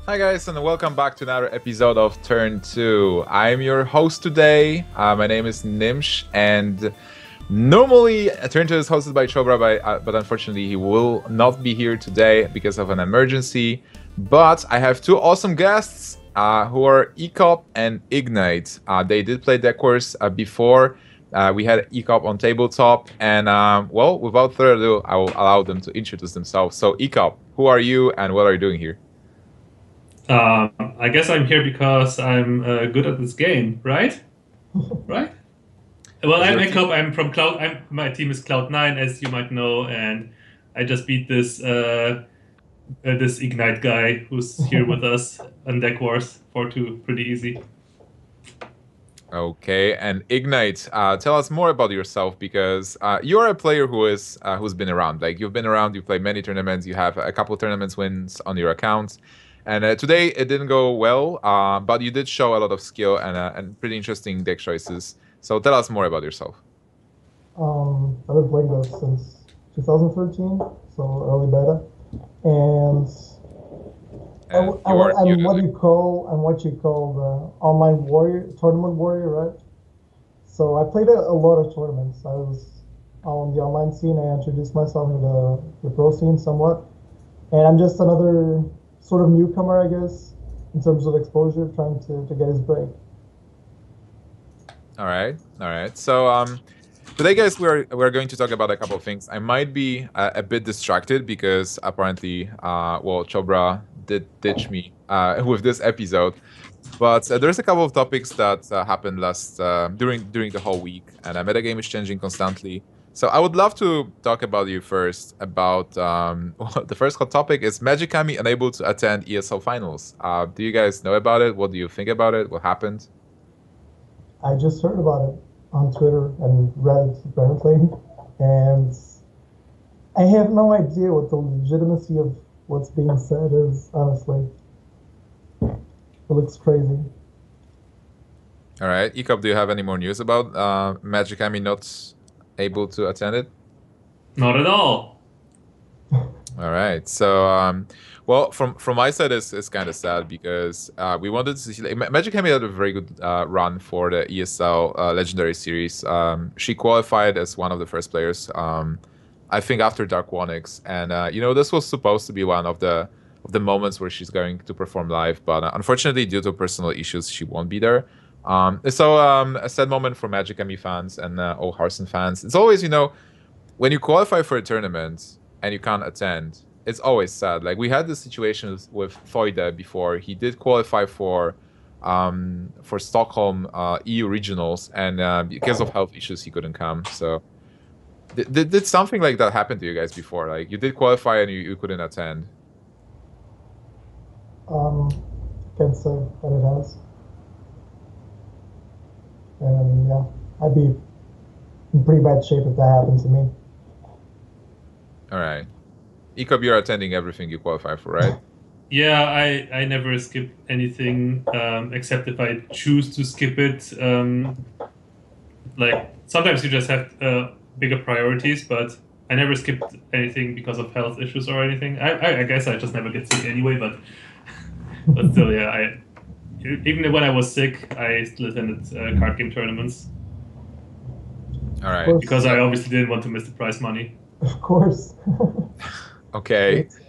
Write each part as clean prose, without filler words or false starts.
Hi guys, and welcome back to another episode of Turn2. I'm your host today. My name is Gnimsh, and normally Turn2 is hosted by Chobra, but unfortunately he will not be here today because of an emergency. But I have two awesome guests who are Ekop and Ignite. They did play deck course before. We had Ekop on tabletop, and well, without further ado, I will allow them to introduce themselves. So Ekop, who are you and what are you doing here? I guess I'm here because I'm good at this game, right? Right? Well, Is I'm your team? Ekop. I'm from Cloud. My team is Cloud9, as you might know, and I just beat this Ignite guy who's here with us on Deck Wars 4-2. Pretty easy. Okay, and Ignite, tell us more about yourself because you're a player who's been around. Like you've been around, you played many tournaments, you have a couple of tournaments wins on your account, and today it didn't go well, but you did show a lot of skill and pretty interesting deck choices. So tell us more about yourself. I've been playing this since 2013, so early beta, and And you are new I'm to what the you call the online warrior, tournament warrior, right? So I played a lot of tournaments. I was on the online scene. I introduced myself in the pro scene somewhat, and I'm just another sort of newcomer, I guess, in terms of exposure, trying to get his break. All right, all right. So today, guys, we're going to talk about a couple of things. I might be a bit distracted because apparently, well, Chobra did ditch me with this episode. But there's a couple of topics that happened last during the whole week, and metagame is changing constantly. So I would love to talk about you first. About well, the first hot topic is MagicAmy unable to attend ESL finals. Do you guys know about it? What do you think about it? What happened? I just heard about it on Twitter and Reddit apparently, and I have no idea what the legitimacy of what's being said is, honestly. It looks crazy. All right, Ekop, do you have any more news about MagicAmy not able to attend it? Not at all. All right. So, well, from my side, it's kind of sad because we wanted to see. Like, MagicAmy had a very good run for the ESL Legendary Series. She qualified as one of the first players. I think after Dark Onyx, and you know, this was supposed to be one of the moments where she's going to perform live, but unfortunately, due to personal issues, she won't be there. So a sad moment for MagicAmy fans and all Hearthstone fans. It's always, you know, when you qualify for a tournament and you can't attend, it's always sad. Like we had this situation with Foyda before. He did qualify for Stockholm EU regionals, and because of health issues, he couldn't come. So did something like that happen to you guys before? Like you did qualify and you couldn't attend? Um, can't say that it has. And yeah, I'd be in pretty bad shape if that happened to me. All right. Ekop, you're attending everything you qualify for, right? Yeah, I never skip anything except if I choose to skip it. Like sometimes you just have bigger priorities, but I never skipped anything because of health issues or anything. I guess I just never get sick anyway, but still, yeah. Even when I was sick, I still attended card game tournaments All right. because So, I obviously didn't want to miss the prize money. Of course. okay. It's,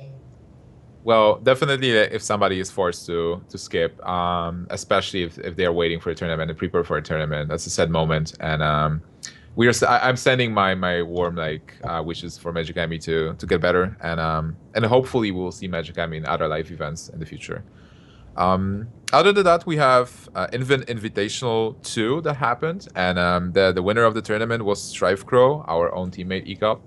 Well, definitely if somebody is forced to skip, especially if they're waiting for a tournament and prepare for a tournament, that's a sad moment. And I'm sending my warm wishes for MagicAmy to get better, and hopefully we'll see MagicAmy in other live events in the future. Other than that, we have Invitational 2 that happened, and the winner of the tournament was StrifeCro, our own teammate Ekop.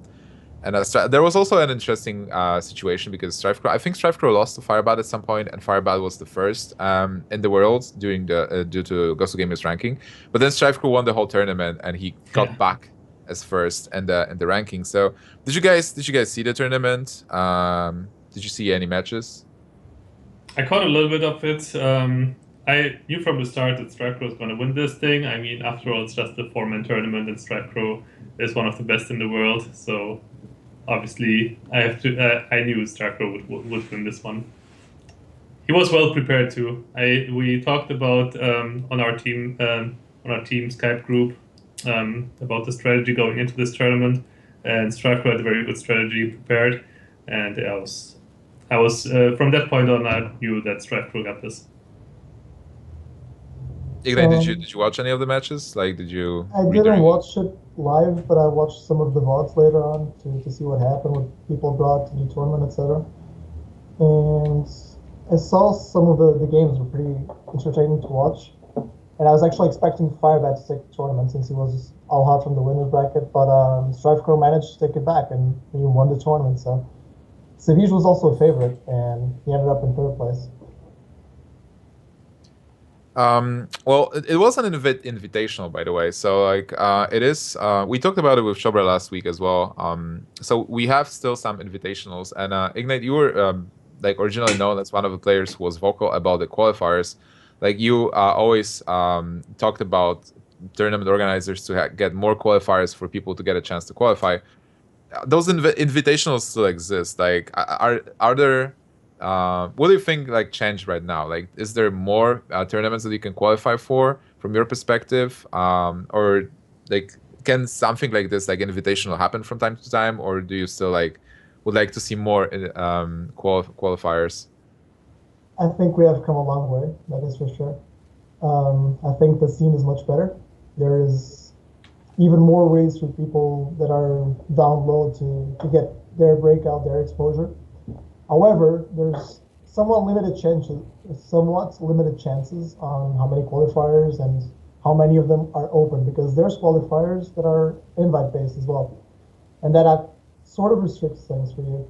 And there was also an interesting situation because I think StrifeCro lost to Firebad at some point, and Firebad was the first in the world during due to Gosu Gamers ranking. But then StrifeCro won the whole tournament, and he got Yeah. back as first in the ranking. So did you guys see the tournament? Did you see any matches? I caught a little bit of it. I knew from the start that StrifeCro was going to win this thing. I mean, after all, it's just a 4-man tournament, and StrifeCro is one of the best in the world. So obviously, I knew StrifeCro would win this one. he was well prepared too. We talked about on our team Skype group about the strategy going into this tournament, and StrifeCro had a very good strategy prepared, and I was from that point on I knew that StrifeCro got this. Ignite, did you watch any of the matches? Like, did you? I didn't watch it live, but I watched some of the VODs later on to see what happened, what people brought to the tournament, etc. And I saw some of the games were pretty entertaining to watch. And I was actually expecting Fire to take the tournament since he was all hot from the winners bracket, but StrifeCro managed to take it back and he won the tournament. So Savige was also a favorite, and he ended up in third place. Well, it was an invitational, by the way. So like, it is. We talked about it with Shobra last week as well. So we have still some invitationals, and Ignite, you were like originally known as one of the players who was vocal about the qualifiers. Like you always talked about tournament organizers to get more qualifiers for people to get a chance to qualify. Those invitationals still exist. Like, are there? What do you think like changed right now? Like, is there more tournaments that you can qualify for from your perspective, or like can something like this, like invitational, happen from time to time, or do you still like would like to see more qualifiers? I think we have come a long way, that is for sure. I think the scene is much better. There is even more ways for people that are down low to get their breakout, their exposure. However, there's somewhat limited chances on how many qualifiers and how many of them are open, because there's qualifiers that are invite-based as well, and that sort of restricts things for you.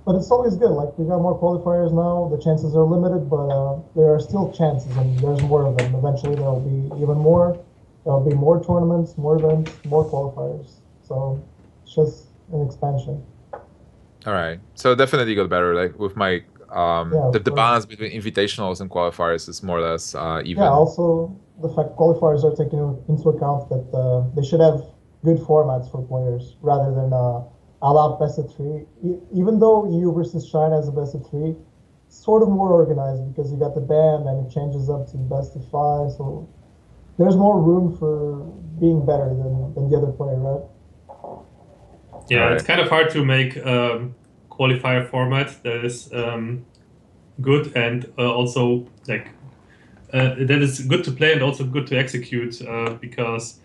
But it's always good. Like, we got more qualifiers now. The chances are limited, but there are still chances, and there's more of them. Eventually, there'll be even more. There'll be more tournaments, more events, more qualifiers. So it's just an expansion. All right. So definitely got better. Like with my the balance between invitationals and qualifiers is more or less even. Yeah. Also, the fact qualifiers are taking into account that they should have good formats for players rather than all-out best of three. Even though EU versus China is a best of three, it's sort of more organized because you got the ban and it changes up to best of five. So there's more room for being better than the other player, right? Yeah, right. It's kind of hard to make qualifier format that is good and also like that is good to play and also good to execute because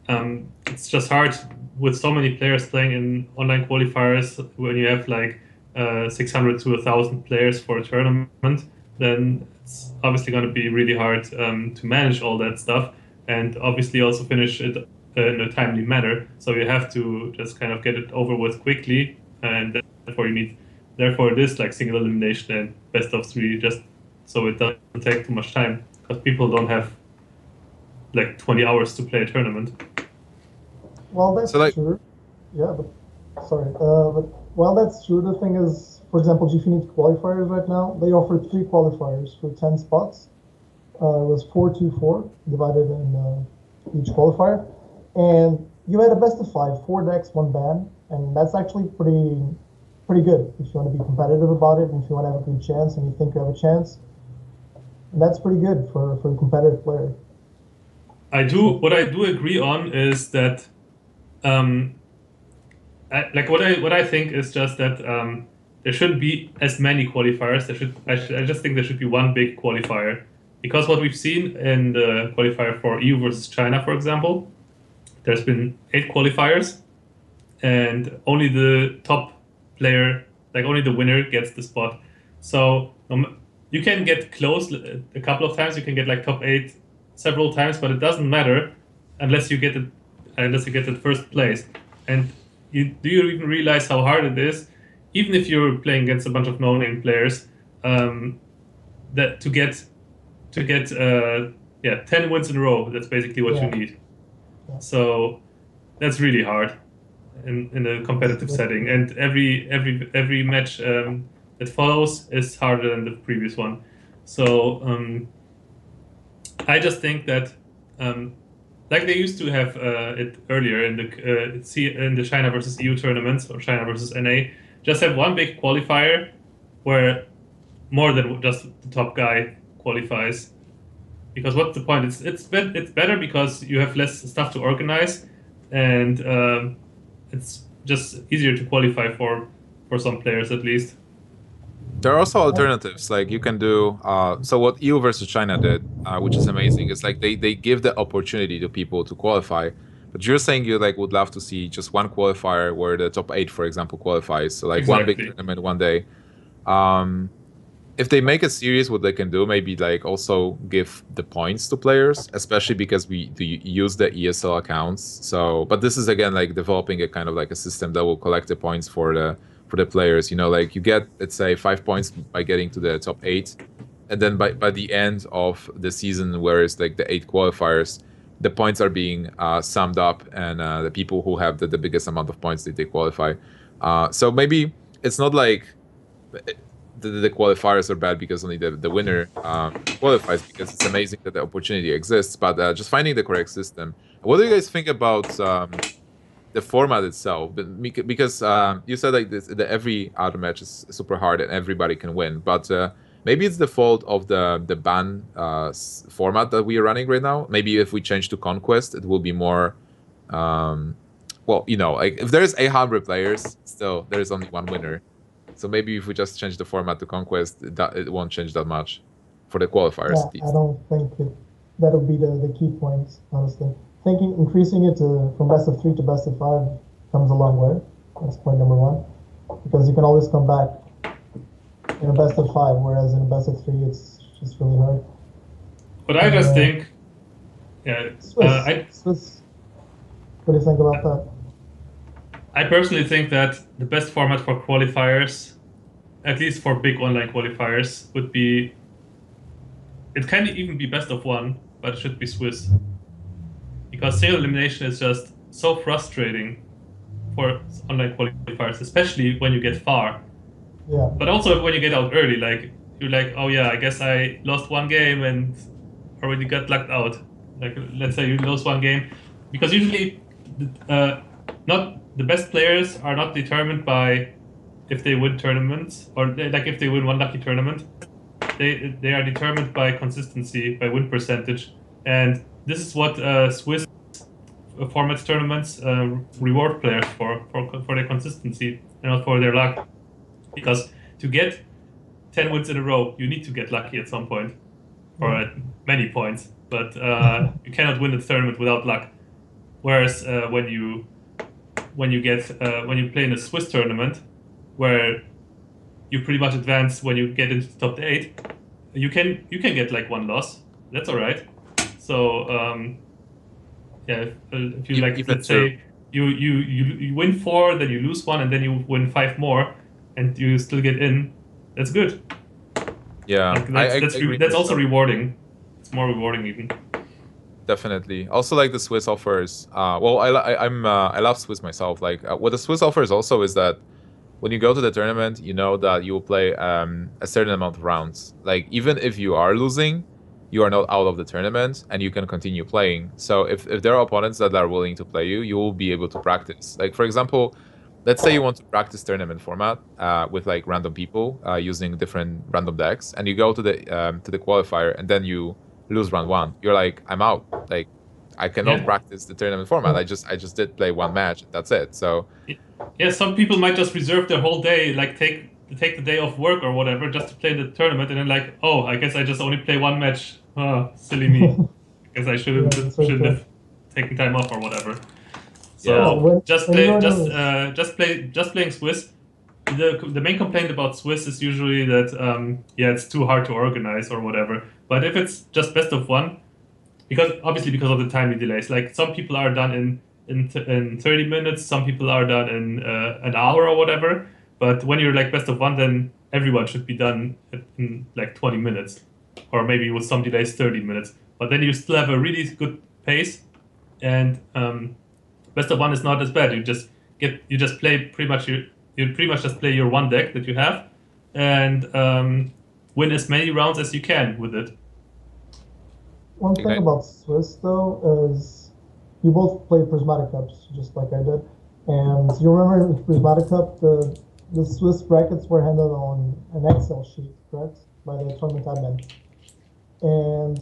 it's just hard with so many players playing in online qualifiers. When you have like 600 to 1,000 players for a tournament, then it's obviously going to be really hard to manage all that stuff and obviously also finish it in a timely manner. So you have to just kind of get it over with quickly, and therefore it is like single elimination and best of three, just so it doesn't take too much time because people don't have like 20 hours to play a tournament. Well, that's true. Yeah, but sorry. But while that's true, the thing is, for example, Gfinity qualifiers right now, they offer 3 qualifiers for 10 spots. It was 4-2-4 divided in each qualifier. And you had a best of 5, 4 decks, 1 ban, and that's actually pretty good if you want to be competitive about it and if you want to have a good chance and you think you have a chance. And that's pretty good for a competitive player. What I do agree on is that what I think is just that there shouldn't be as many qualifiers. I just think there should be one big qualifier, because what we've seen in the qualifier for EU versus China, for example, there's been 8 qualifiers, and only the top player, like only the winner, gets the spot. So you can get close a couple of times. You can get like top 8 several times, but it doesn't matter unless you get the first place. And do you even realize how hard it is, even if you're playing against a bunch of no-name players, that to get 10 wins in a row? That's basically what you need. So that's really hard in a competitive setting, and every match that follows is harder than the previous one. So I just think that like they used to have it earlier in the China versus EU tournaments or China versus NA, just have one big qualifier where more than just the top guy qualifies. Because what's the point? It's better because you have less stuff to organize, and it's just easier to qualify for some players at least. There are also alternatives, like you can do, so what EU versus China did, which is amazing, is like they give the opportunity to people to qualify, but you're saying you like would love to see just one qualifier where the top 8, for example, qualifies, so like Exactly. one big tournament one day. If they make a series, what they can do, maybe like also give the points to players, especially because we use the ESL accounts. So, but this is again like developing a kind of like a system that will collect the points for the players. You know, like you get, let's say, 5 points by getting to the top 8, and then by the end of the season, where it's like the 8 qualifiers, the points are being summed up, and the people who have the biggest amount of points they qualify. So maybe it's not like the qualifiers are bad because only the winner qualifies, because it's amazing that the opportunity exists, but just finding the correct system. What do you guys think about the format itself? Because you said like this, that every other match is super hard and everybody can win, but maybe it's the fault of the ban format that we are running right now. Maybe if we change to Conquest, it will be more well, you know, like if there's 800 players, still there's only one winner. So maybe if we just change the format to Conquest, it won't change that much for the qualifiers. Yeah, I don't think that'll be the key point, honestly. Thinking increasing it from best of 3 to best of 5 comes a long way. That's point number 1, because you can always come back in a best of 5, whereas in a best of 3, it's just really hard. But I just think, yeah, Swiss. What do you think about that? I personally think that the best format for qualifiers, at least for big online qualifiers, would be, it can even be best of 1, but it should be Swiss. Because single elimination is just so frustrating for online qualifiers, especially when you get far. Yeah. But also when you get out early, like you're like, oh yeah, I guess I lost 1 game and already got lucked out. Like let's say you lost 1 game, because usually not the best players are not determined by if they win tournaments, or like if they win 1 lucky tournament. They are determined by consistency, by win percentage, and this is what Swiss format tournaments reward players for their consistency and not for their luck. Because to get 10 wins in a row, you need to get lucky at some point, or at many points. But you cannot win a tournament without luck. Whereas when you play in a Swiss tournament, where you pretty much advance when you get into the top 8, you can get like 1 loss. That's all right. So yeah, if you like, let's say you win 4, then you lose 1, and then you win 5 more, and you still get in. That's good. Yeah, like that's also rewarding. It's more rewarding even. Definitely. Also, like the Swiss offers. Well, I love Swiss myself. Like what the Swiss offers also is that when you go to the tournament, you know that you will play a certain amount of rounds. Like even if you are losing, you are not out of the tournament and you can continue playing. So if there are opponents that are willing to play you, you will be able to practice. Like for example, let's say you want to practice tournament format with like random people using different random decks, and you go to the qualifier and then you lose round 1. You're like, I'm out. Like I cannot practice the tournament format. I just did play 1 match. That's it. So yeah, some people might just reserve their whole day, like take the day off work or whatever, just to play the tournament, and then like, oh, I guess I just only play 1 match. Oh, silly me. I guess I shouldn't have taken time off or whatever. So just playing Swiss. The main complaint about Swiss is usually that it's too hard to organize or whatever. But if it's just best of 1, because of the timing delays, like some people are done in 30 minutes, some people are done in an hour or whatever. But when you're like best of 1, then everyone should be done in like 20 minutes, or maybe with some delays 30 minutes. But then you still have a really good pace, and best of 1 is not as bad. You just play pretty much just play your 1 deck that you have, and win as many rounds as you can with it. One thing about Swiss though is you both played Prismatic Cups just like I did, and you remember with Prismatic Cup the the Swiss brackets were handled on an Excel sheet, correct, by the tournament admin, and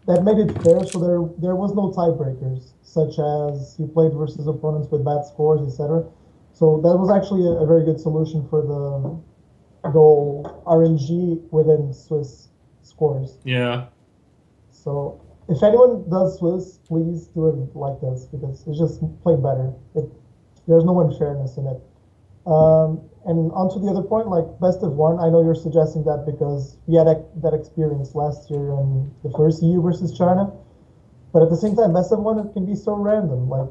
that made it fair. So there was no tiebreakers, such as you played versus opponents with bad scores, etc. So that was actually a very good solution for the whole RNG within Swiss scores. Yeah. So if anyone does Swiss, please do it like this because it's just played better. There's no unfairness in it. And onto the other point, like best of one, I know you're suggesting that because we had that experience last year in the first EU versus China. But at the same time, best of one, it can be so random. Like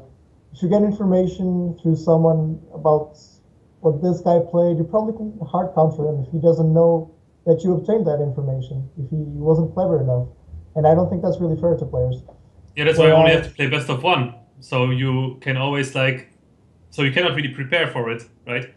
if you get information through someone about what this guy played, you probably can hard counter him if he doesn't know that you obtained that information, if he wasn't clever enough. And I don't think that's really fair to players. Yeah, that's why I only have to play best of one. So you can always so you cannot really prepare for it, right?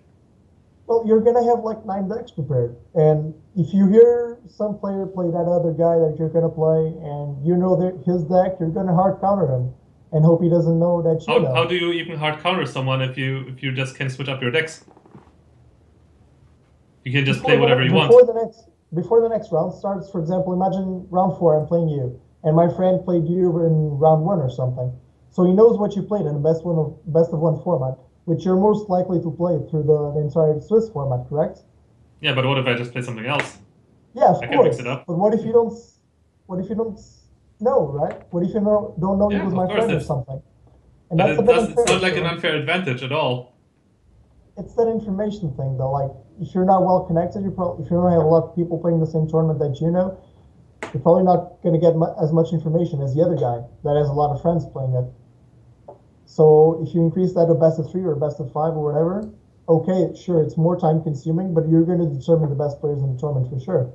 Well, you're going to have like 9 decks prepared. And if you hear some player play that other guy that you're going to play and you know his deck, you're going to hard counter him and hope he doesn't know that you know. How do you even hard counter someone if you just can switch up your decks? You can just play whatever you want. Before the next round starts, for example, imagine round 4, I'm playing you, and my friend played you in round 1 or something. So he knows what you played in the best of one format, which you're most likely to play through the entire Swiss format, correct? Yeah, but what if I just play something else? Yeah, of course. can mix it up. But what if you don't know, right? What if you don't know he was my friend or something? And but it's not like an unfair advantage at all. It's that information thing, though. Like, if you're not well connected, if you don't have a lot of people playing the same tournament that you know, you're probably not going to get as much information as the other guy that has a lot of friends playing it. So if you increase that to best of 3 or best of 5 or whatever, okay, sure, it's more time consuming, but you're going to determine the best players in the tournament for sure.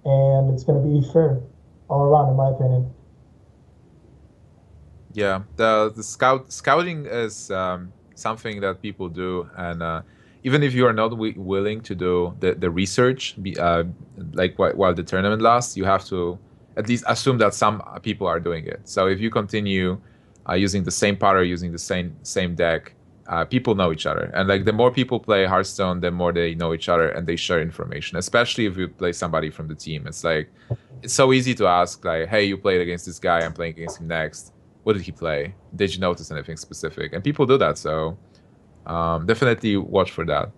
And it's going to be fair all around, in my opinion. Yeah, the scouting is something that people do, and even if you are not willing to do the research, like while the tournament lasts, you have to at least assume that some people are doing it. So if you continue using the same pattern, using the same deck, people know each other, and like the more people play Hearthstone, the more they know each other and they share information. Especially if you play somebody from the team, it's so easy to ask like, "Hey, you played against this guy. I'm playing against him next. What did he play? Did you notice anything specific?" And people do that, so definitely watch for that.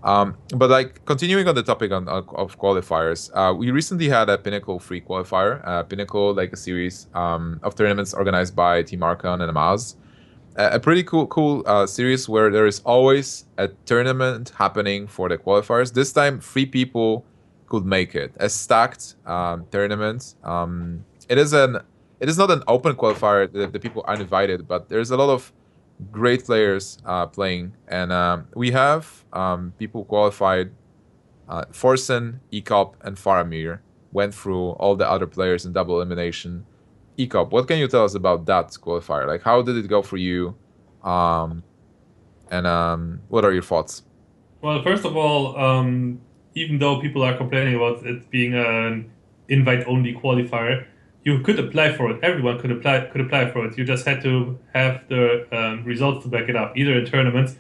But like continuing on the topic of qualifiers, we recently had a Pinnacle free qualifier. Pinnacle, like a series of tournaments organized by Team Archon and Amaz. A pretty cool series where there is always a tournament happening for the qualifiers. This time, 3 people could make it. A stacked tournament. It is not an open qualifier. The people are invited, but there's a lot of great players playing, and we have people qualified. Forsen, Ekop, and Faramir went through all the other players in double elimination. Ekop, what can you tell us about that qualifier? Like, how did it go for you? And what are your thoughts? Well, first of all, even though people are complaining about it being an invite-only qualifier, you could apply for it. Everyone could apply for it. You just had to have the results to back it up, either in tournaments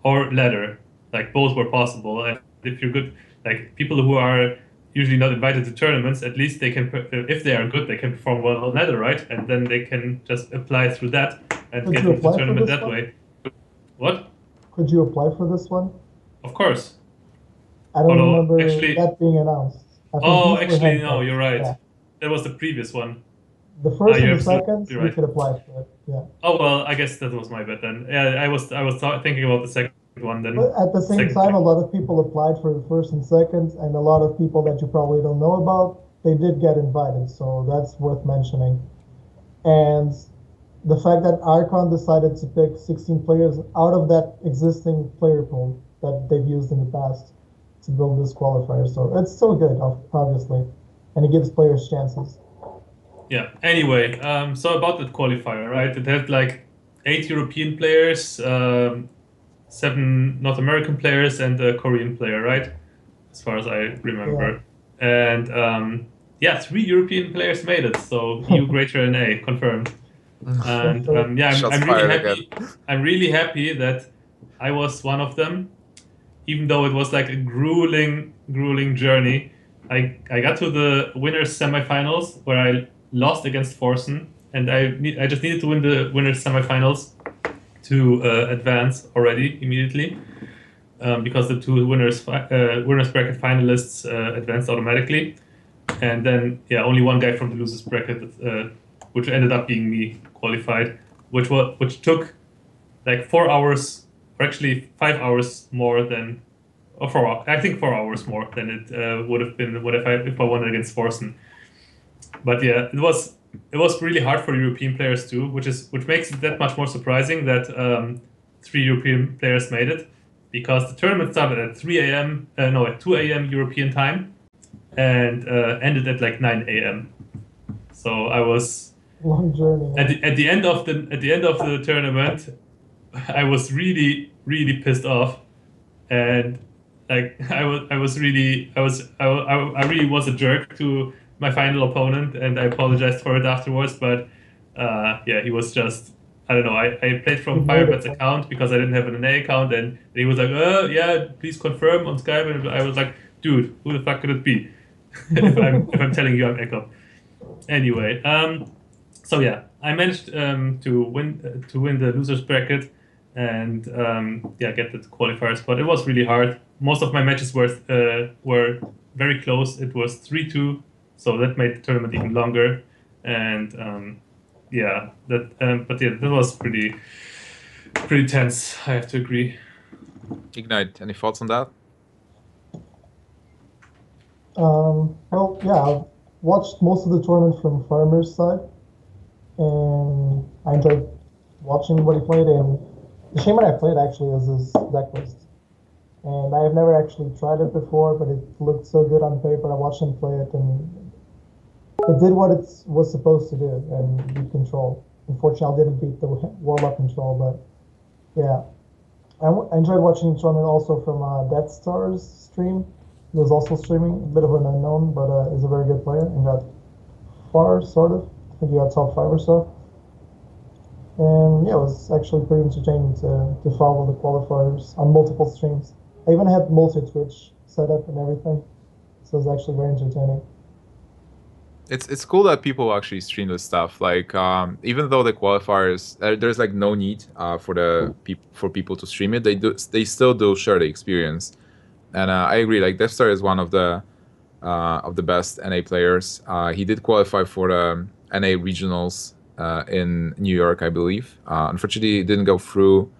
or ladder. Like both were possible. And if you're good, like people who are usually not invited to tournaments, at least they can, if they are good, they can perform well on ladder, right? And then they can just apply through that and get into the tournament that way. What? Could you apply for this one? Of course. I don't remember that being announced. Actually, no, you're right. Yeah. That was the previous one. The first and the second, you could apply for it. Yeah. Oh well, I guess that was my bad then. Yeah, I was thinking about the second one then. But at the same time, a lot of people applied for the first and second, and a lot of people that you probably don't know about, they did get invited, so that's worth mentioning. And the fact that Archon decided to pick 16 players out of that existing player pool that they've used in the past to build this qualifier, so it's still good, obviously, and it gives players chances. Yeah. Anyway, so about that qualifier, right? It had like 8 European players, 7 North American players, and a Korean player, right? As far as I remember. Yeah. And 3 European players made it. So EU greater than A, confirmed. And I'm really happy. I'm really happy that I was one of them. even though it was like a grueling journey, I got to the winners semifinals where I lost against Forsen, and I just needed to win the winners semifinals to advance already immediately, because the two winners bracket finalists advanced automatically, and then only one guy from the losers bracket, which ended up being me, qualified, which took like 4 hours, or actually 5 hours more than, or 4 hours more than it would have been if I won against Forsen. But yeah, it was really hard for European players too, which makes it that much more surprising that 3 European players made it, because the tournament started at 2 a.m. European time, and ended at like 9 a.m. So I was long journey. At the end of the tournament, I was really pissed off, and like I really was a jerk to my final opponent, and I apologized for it afterwards. But he was just, I don't know. I played from Firebat's account because I didn't have an NA account, and he was like, please confirm on Skype, and I was like, dude, who the fuck could it be? if I'm telling you I'm Ekop. Anyway, so yeah, I managed to win the losers bracket, and get the qualifier spot. It was really hard. Most of my matches were very close. It was 3-2, so that made the tournament even longer. And that was pretty tense. I have to agree. Ignite, any thoughts on that? Well, yeah, I've watched most of the tournament from Farmer's side, and I enjoyed watching what he played. And the shaman I played actually is his deck list, and I have never actually tried it before, but it looked so good on paper. I watched him play it, and it did what it was supposed to do, and beat control. Unfortunately, I didn't beat the Warlock control, but yeah, I enjoyed watching the tournament also from Death Star's stream. He was also streaming, a bit of an unknown, but is a very good player and got far, sort of. I think he got top 5 or so. And yeah, it was actually pretty entertaining to follow the qualifiers on multiple streams. I even had multi-Twitch set up and everything, so it was actually very entertaining. It's cool that people actually stream this stuff. Like even though the qualifiers, there's like no need for people to stream it. They still do share the experience. And I agree. Like Death Star is one of the best NA players. He did qualify for the NA regionals in New York, I believe. Unfortunately, he didn't go through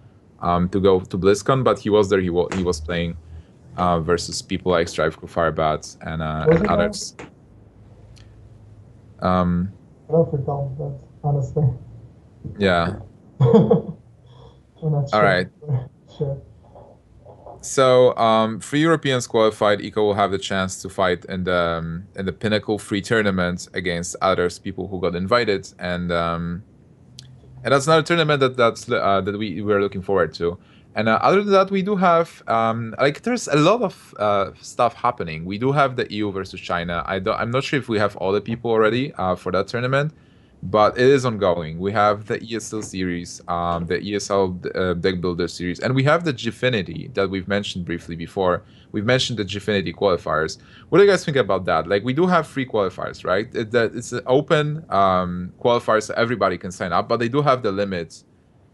to go to BlizzCon, but he was there. He was playing versus people like StrifeCro, Firebats, and others. I don't recall that, honestly. Yeah. I'm not sure. All right. Sure. So 3 Europeans qualified. Eco will have the chance to fight in the Pinnacle free tournament against others, people who got invited, and that's another tournament that we were looking forward to. And other than that, we do have there's a lot of stuff happening. We do have the EU versus China. I'm not sure if we have all the people already for that tournament, but it is ongoing. We have the ESL series, the ESL deck builder series, and we have the Gfinity that we've mentioned briefly before. We've mentioned the Gfinity qualifiers. What do you guys think about that? Like, we do have free qualifiers, right? It's an open qualifiers, so everybody can sign up, but they do have the limits,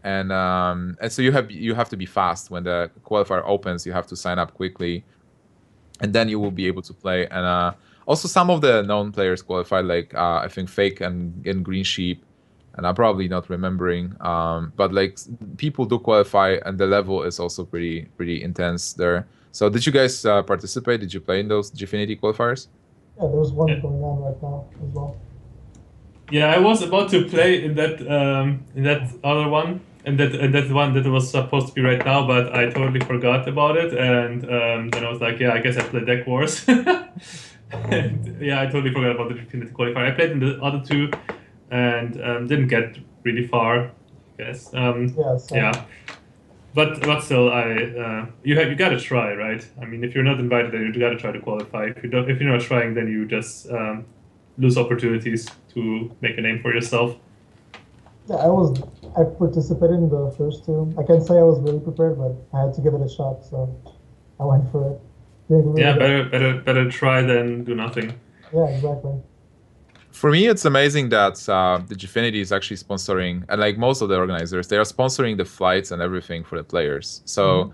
and so you have to be fast when the qualifier opens. You have to sign up quickly, and then you will be able to play. And also, some of the known players qualified, like I think Fake and Green Sheep, and I'm probably not remembering. But like, people do qualify, and the level is also pretty intense there. So, did you guys participate? Did you play in those Gfinity qualifiers? Yeah, there's one going on right now as well. Yeah, I was about to play in that other one, and that one that was supposed to be right now, but I totally forgot about it, and then I was like, yeah, I guess I play Deck Wars. And, yeah, I totally forgot about the Gfinity qualifier. I played in the other two, and didn't get really far, I guess. Yeah, but still, you gotta try, right? I mean, if you're not invited, then you gotta try to qualify. If you're not trying, then you just lose opportunities to make a name for yourself. Yeah, I participated in the first two. I can't say I was really prepared, but I had to give it a shot. So I went for it. Really Yeah, good. better try than do nothing. Yeah, exactly. For me, it's amazing that the Gfinity is actually sponsoring, and like most of the organizers, they are sponsoring the flights and everything for the players. So,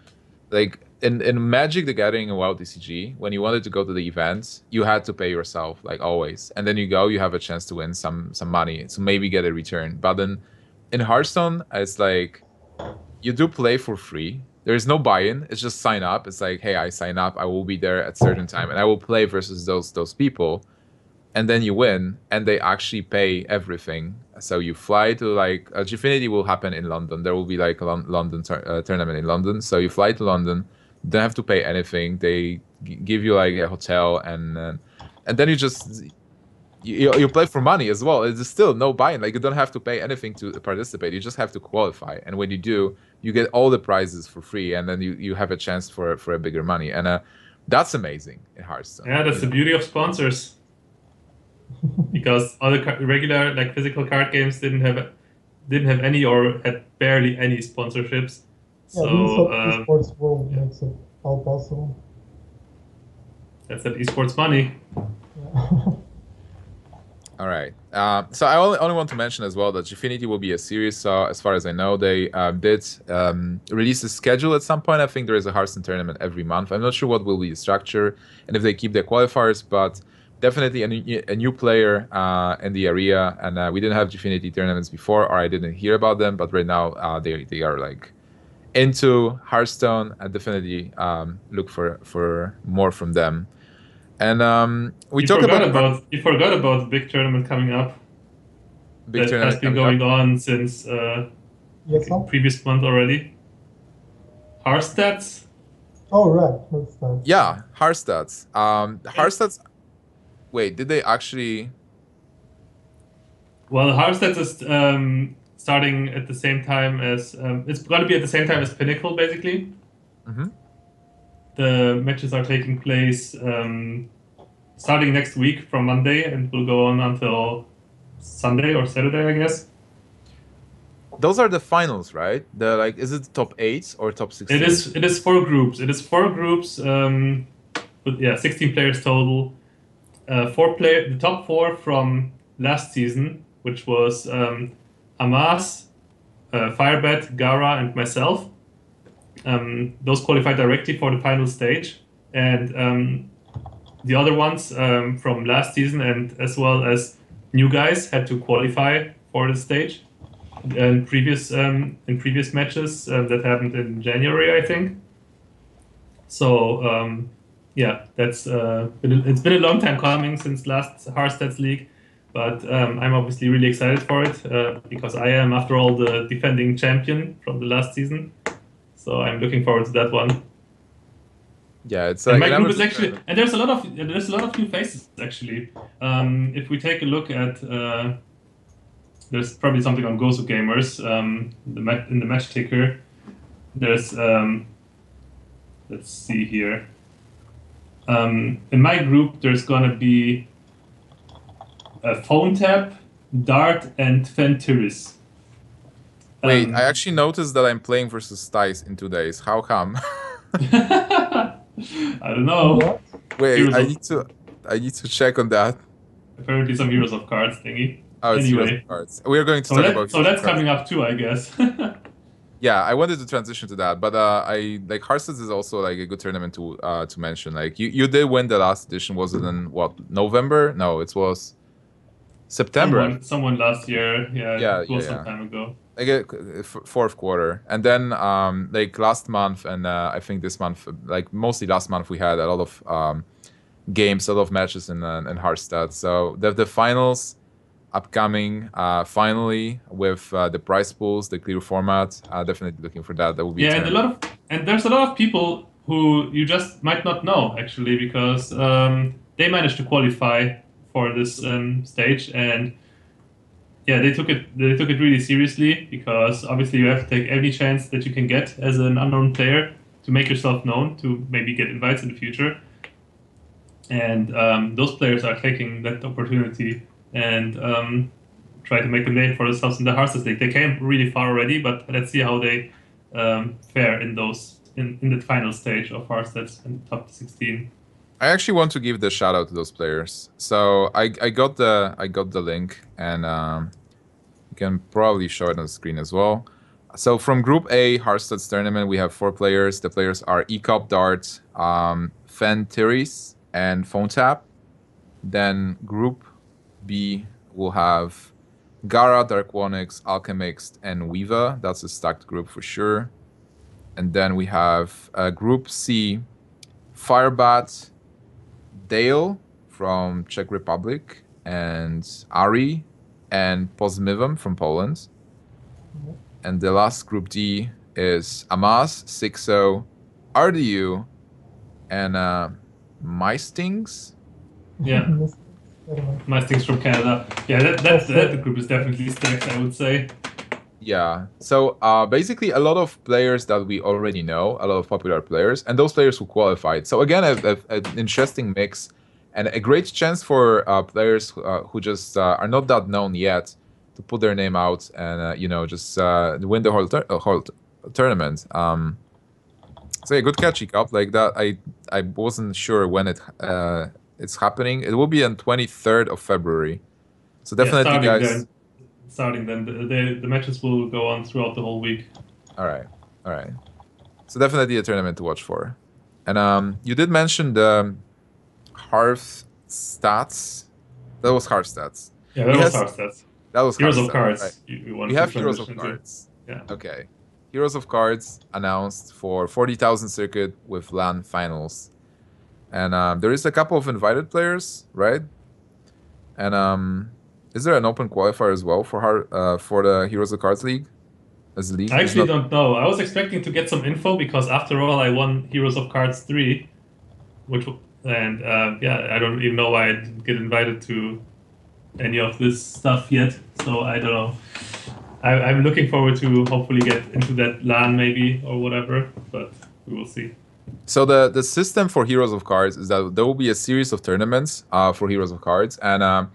like in Magic the Gathering and WoW TCG, when you wanted to go to the event, you had to pay yourself, like always. And then you go, you have a chance to win some money, so maybe get a return. But then in Hearthstone, it's like you do play for free. There is no buy-in. It's just sign up. It's like, hey, I sign up. I will be there at certain time, and I will play versus those people. And then you win, and they actually pay everything. So you fly to like Gfinity will happen in London. There will be like a London tournament in London. So you fly to London, don't have to pay anything. They give you like a hotel, and then you just you play for money as well. It's still no buy-in. Like you don't have to pay anything to participate. You just have to qualify, and when you do, you get all the prizes for free, and then you have a chance for a bigger money, and that's amazing in Hearthstone. Yeah, that's the beauty of sponsors. Because other regular like physical card games didn't have any or had barely any sponsorships. Yeah, So the esports world makes it all possible. That's that esports money. Yeah. All right. So I only want to mention as well that Gfinity will be a series. So as far as I know, they did release a schedule at some point. I think there is a Hearthstone tournament every month. I'm not sure what will be the structure and if they keep their qualifiers, but definitely a new player in the area. And we didn't have Gfinity tournaments before, or I didn't hear about them. But right now they are like into Hearthstone. I definitely look for more from them. And you forgot about the big tournament coming up. That has been going on since previous month already. Hearthstats. Oh right, Hearthstats. Yeah, Hearthstats. Hearthstats. Wait, did they actually? Well, Hearthstats is starting at the same time as it's going to be at the same time as Pinnacle, basically. Mm-hmm. The matches are taking place starting next week from Monday and will go on until Sunday or Saturday, I guess. Those are the finals, right? The like, is it top 8 or top 16? It is 4 groups. It is 4 groups. With, 16 players total. The top 4 from last season, which was Amas, Firebet, Gara, and myself. Those qualified directly for the final stage, and the other ones from last season and as well as new guys had to qualify for the stage in previous matches that happened in January, I think. So that's it's been a long time coming since last Hearthstats League, but I'm obviously really excited for it because I am, after all, the defending champion from the last season. So I'm looking forward to that one. Yeah, it's like, and my group is actually, and there's a lot of new faces actually. If we take a look at, there's probably something on Gozo Gamers in the match ticker. There's let's see here. In my group, there's gonna be a Phone Tap, Dart, and Fentiris. Wait, I actually noticed that I'm playing versus Dice in 2 days. How come? I don't know. Wait, I need to check on that. Apparently some Heroes of Cards thingy. Oh, it's anyway. Heroes of Cards. We are going to talk about. So that's coming up too, I guess. Yeah, I wanted to transition to that, but I like Hearthstats is also like a good tournament to mention. Like you did win the last edition. Was it in what, November? No, it was September. Someone last year. Yeah, it was some time ago. Like fourth quarter, and then like last month and I think this month, like mostly last month, we had a lot of games, a lot of matches in Hearthstats. So the finals upcoming finally with the prize pools, the clear format. Definitely looking for that. That will be and there's a lot of people who you just might not know actually, because they managed to qualify for this stage, and they took it really seriously, because obviously you have to take any chance that you can get as an unknown player to make yourself known, to maybe get invites in the future. And those players are taking that opportunity and try to make a name for themselves in the Hearthstats League. They came really far already, but let's see how they fare in those in the final stage of Hearthstats and top 16. I actually want to give the shout out to those players. So I got the link, and you can probably show it on the screen as well. So from Group A Hearthstats tournament, we have 4 players. The players are Ekop, Dart, Fentiris, and Phone Tap. Then Group B will have Gara, Darkwonix, Alchemist, and Weaver. That's a stacked group for sure. And then we have Group C, Firebat, Dale from Czech Republic, and Ari and Pozmivum from Poland. And the last Group D is Amaz, Sixo, RDU, and Mystings. Yeah. My things from Canada. Yeah, that group is definitely stacked, I would say. Yeah. So basically, a lot of players that we already know, a lot of popular players, and those players who qualified. So again, an interesting mix, and a great chance for players who just are not that known yet to put their name out and just win the whole tournament. So yeah, good catch, Ekop. Like that, I wasn't sure when it's happening. It will be on 23rd of February. So definitely, yeah, guys. Starting then, the matches will go on throughout the whole week. All right. So definitely a tournament to watch for. And you did mention the Hearthstats. That was Hearthstats. Yeah, that was Hearthstats. That was Heroes of Hearthstats, Cards. Right. We have Heroes of Cards. Yeah. Okay. Heroes of Cards announced for 40,000 circuit with LAN finals. And there is a couple of invited players, right? And is there an open qualifier as well for the Heroes of Cards League? As a league? I actually don't know. I was expecting to get some info because after all, I won Heroes of Cards 3, I don't even know why I didn't get invited to any of this stuff yet. So I don't know. I'm looking forward to hopefully get into that LAN maybe or whatever, but we will see. So the system for Heroes of Cards is that there will be a series of tournaments for Heroes of Cards, and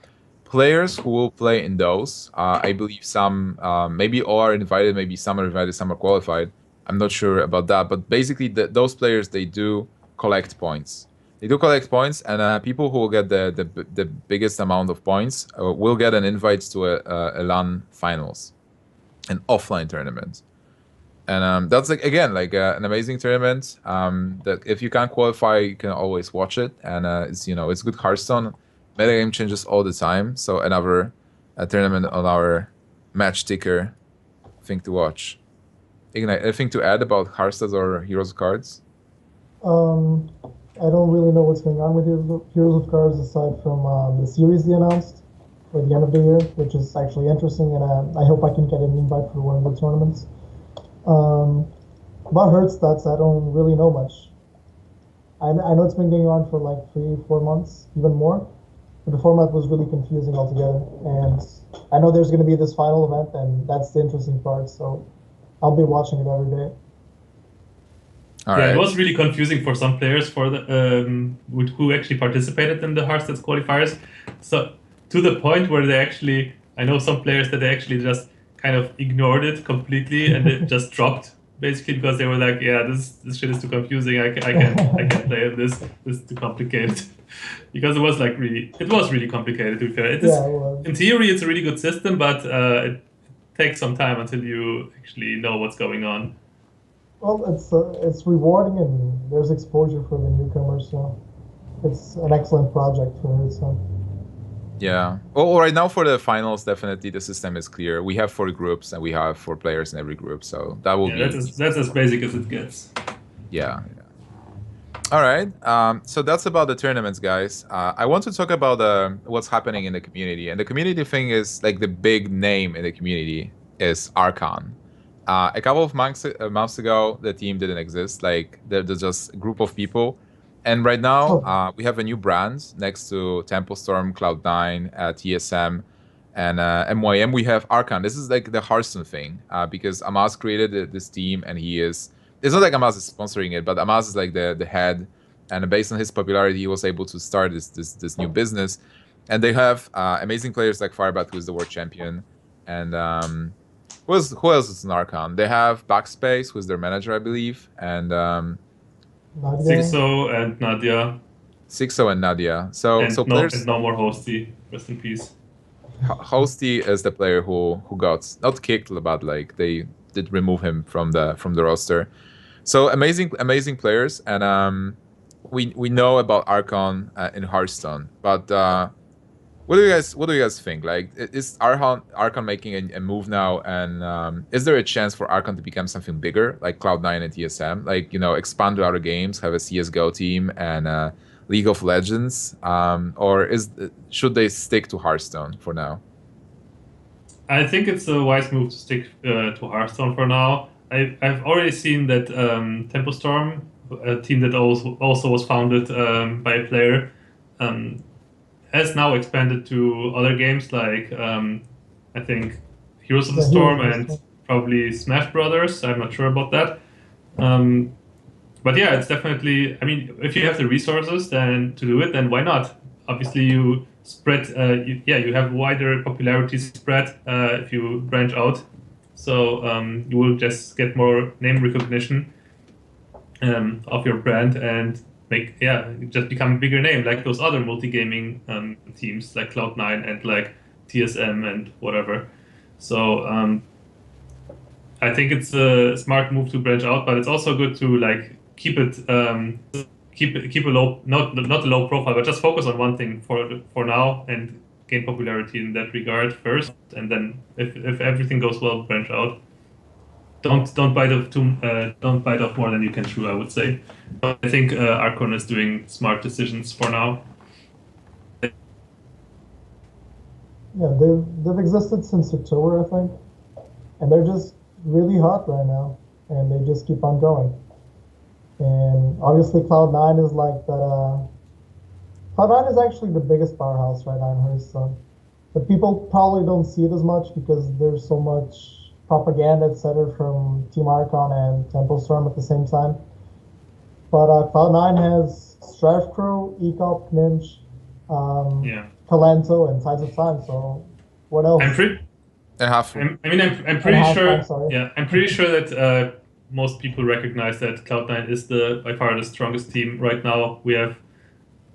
players who will play in those, I believe some, maybe all are invited, maybe some are invited, some are qualified. I'm not sure about that, but basically those players, they do collect points. They do collect points, and people who will get the biggest amount of points will get an invite to a LAN finals, an offline tournament. And that's again an amazing tournament. That if you can't qualify, you can always watch it, and it's good Hearthstone. Metagame changes all the time, so another tournament on our match ticker thing to watch. Ignite, anything to add about Hearthstats or Heroes of Cards? I don't really know what's going on with Heroes of Cards aside from the series they announced for the end of the year, which is actually interesting, and I hope I can get an invite for one of the tournaments. About Hearthstats, I don't really know much. I know it's been going on for like 3-4 months, even more. But the format was really confusing altogether. And I know there's going to be this final event, and that's the interesting part. So I'll be watching it every day. All right. It was really confusing for some players who actually participated in the Hearthstats qualifiers. So to the point where I know some players that they actually just kind of ignored it completely and it just dropped basically because they were like, yeah, this shit is too confusing. I can't play it. This is too complicated. Because it was really complicated to be fair. It was. In theory, it's a really good system, but it takes some time until you actually know what's going on. Well, it's rewarding and there's exposure for the newcomers, so it's an excellent project for Hearthstone. Yeah. Well, right now for the finals, definitely the system is clear. We have 4 groups and we have 4 players in every group, so that will be. That's as basic as it gets. Yeah. All right. So that's about the tournaments, guys. I want to talk about what's happening in the community, and the community thing is like the big name in the community is Archon. A couple of months ago, the team didn't exist. Like there's just a group of people. And right now, we have a new brand next to Temple Storm, Cloud9, TSM, and MYM. We have Archon. This is like the Hearthstone thing because Amaz created this team, and it's not like Amaz is sponsoring it, but Amaz is like the head, and based on his popularity, he was able to start this new business. And they have amazing players like Firebat, who is the world champion, and who else is an Archon? They have Backspace, who's their manager, I believe, and Nadia. Sixo and Nadia. Sixo and Nadia. So And players. no more Hosty. Rest in peace. Hosty is the player who got not kicked, but like they did remove him from the roster. So amazing players, and we know about Archon in Hearthstone, but what do you guys think? Like, is Archon making a move now, and is there a chance for Archon to become something bigger, like Cloud9 and TSM, like expand to other games, have a CS:GO team and League of Legends, or should they stick to Hearthstone for now? I think it's a wise move to stick to Hearthstone for now. I've already seen that Tempo Storm, a team that also was founded by a player, has now expanded to other games like I think Heroes of the Storm and probably Smash Brothers. I'm not sure about that. But yeah, it's definitely. I mean, if you have the resources then to do it, then why not? Obviously, you spread. You have wider popularity spread if you branch out. So you will just get more name recognition of your brand and just become a bigger name like those other multi-gaming teams like Cloud9 and like TSM and whatever. So I think it's a smart move to branch out, but it's also good to like keep a low, not a low profile, but just focus on one thing for now and gain popularity in that regard first, and then if everything goes well, branch out. Don't bite off more than you can chew, I would say. I think Archon is doing smart decisions for now. Yeah, they've existed since October, I think, and they're just really hot right now, and they just keep on going. And obviously, Cloud9 is like that. Cloud9 is actually the biggest powerhouse right now in Hearthstone, but people probably don't see it as much because there's so much propaganda, etc., from Team Archon and Tempo Storm at the same time. But Cloud9 has StrifeCro, Ekop, Gnimsh, Talento, and Tides of Time. So what else? I'm pretty sure that most people recognize that Cloud9 is by far the strongest team right now. We have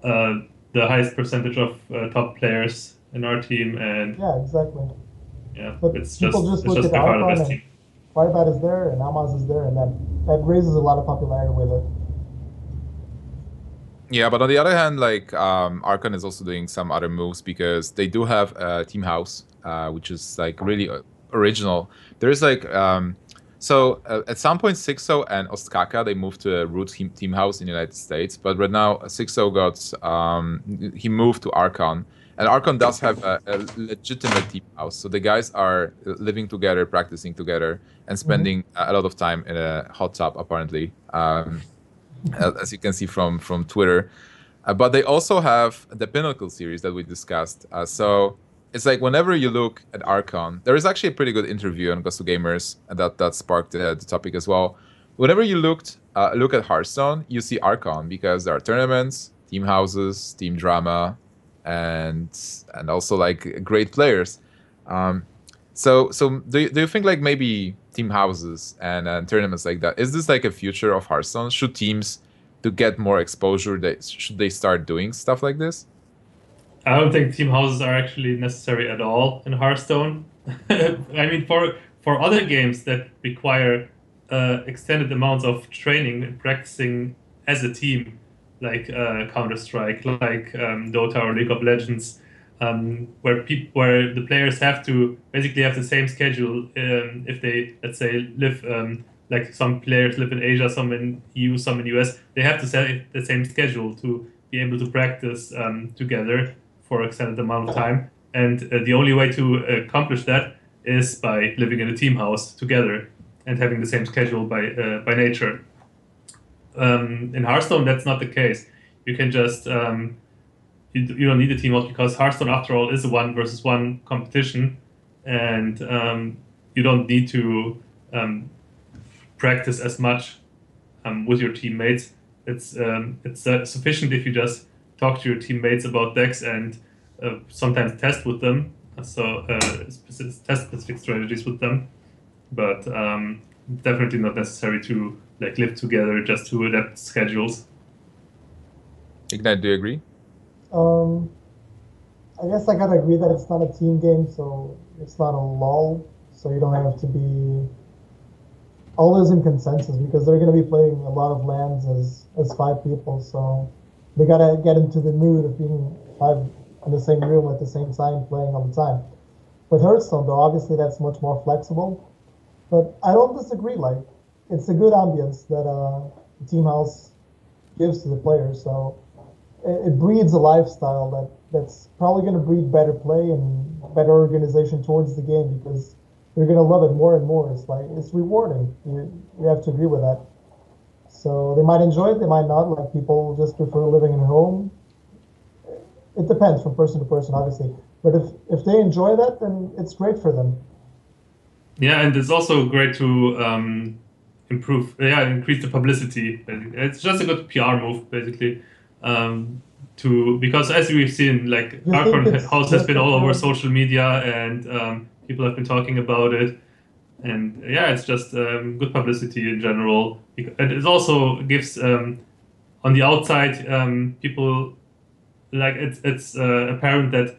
the highest percentage of top players in our team, and yeah, exactly. Yeah, but people just look at Archon and Firebat is there and Almaz is there, and that raises a lot of popularity with it. Yeah, but on the other hand, like Archon is also doing some other moves because they do have a team house, which is like really original. There's like at some point Sixo and Ostkaka they moved to a root team house in the United States, but right now Sixo he moved to Archon. And Archon does have a legitimate team house, so the guys are living together, practicing together, and spending a lot of time in a hot tub, apparently, as you can see from Twitter. But they also have the Pinnacle series that we discussed. So it's like whenever you look at Archon, there is actually a pretty good interview on Ghost of Gamers that sparked the topic as well. Whenever you look at Hearthstone, you see Archon because there are tournaments, team houses, team drama, and also like great players. So do you think like maybe team houses and tournaments like that, is this like a future of Hearthstone? Should teams to get more exposure should they start doing stuff like this? I don't think team houses are actually necessary at all in Hearthstone. I mean, for other games that require extended amounts of training and practicing as a team, like Counter-Strike, like Dota or League of Legends, where the players have to basically have the same schedule if they, let's say, live, like some players live in Asia, some in EU, some in US, they have to set the same schedule to be able to practice together for an extended amount of time. And the only way to accomplish that is by living in a team house together and having the same schedule by nature. In Hearthstone, that's not the case. You can just you don't need a team house because Hearthstone, after all, is a 1-versus-1 competition, and you don't need to practice as much with your teammates. It's sufficient if you just talk to your teammates about decks and sometimes test with them. So test specific strategies with them. but definitely not necessary to like live together just to adapt schedules. Ignite, do you agree? I guess I gotta agree that it's not a team game, so it's not a lull, so you don't have to be always in consensus because they're gonna be playing a lot of lands as 5 people, so they gotta get into the mood of being 5 in the same room at the same time playing all the time. With Hearthstone, though, obviously that's much more flexible, but I don't disagree. Like, it's a good ambience that the team house gives to the players, so it breeds a lifestyle that's probably going to breed better play and better organization towards the game because you're going to love it more and more. It's like it's rewarding. You have to agree with that. So they might enjoy it, they might not. Like people just prefer living at home. It depends from person to person, obviously. But if they enjoy that, then it's great for them. Yeah, and it's also great to increase the publicity. It's just a good PR move, basically. Because as we've seen, like Archon House has been all over social media, and people have been talking about it. And yeah, it's just good publicity in general. And it also gives on the outside people like it's apparent that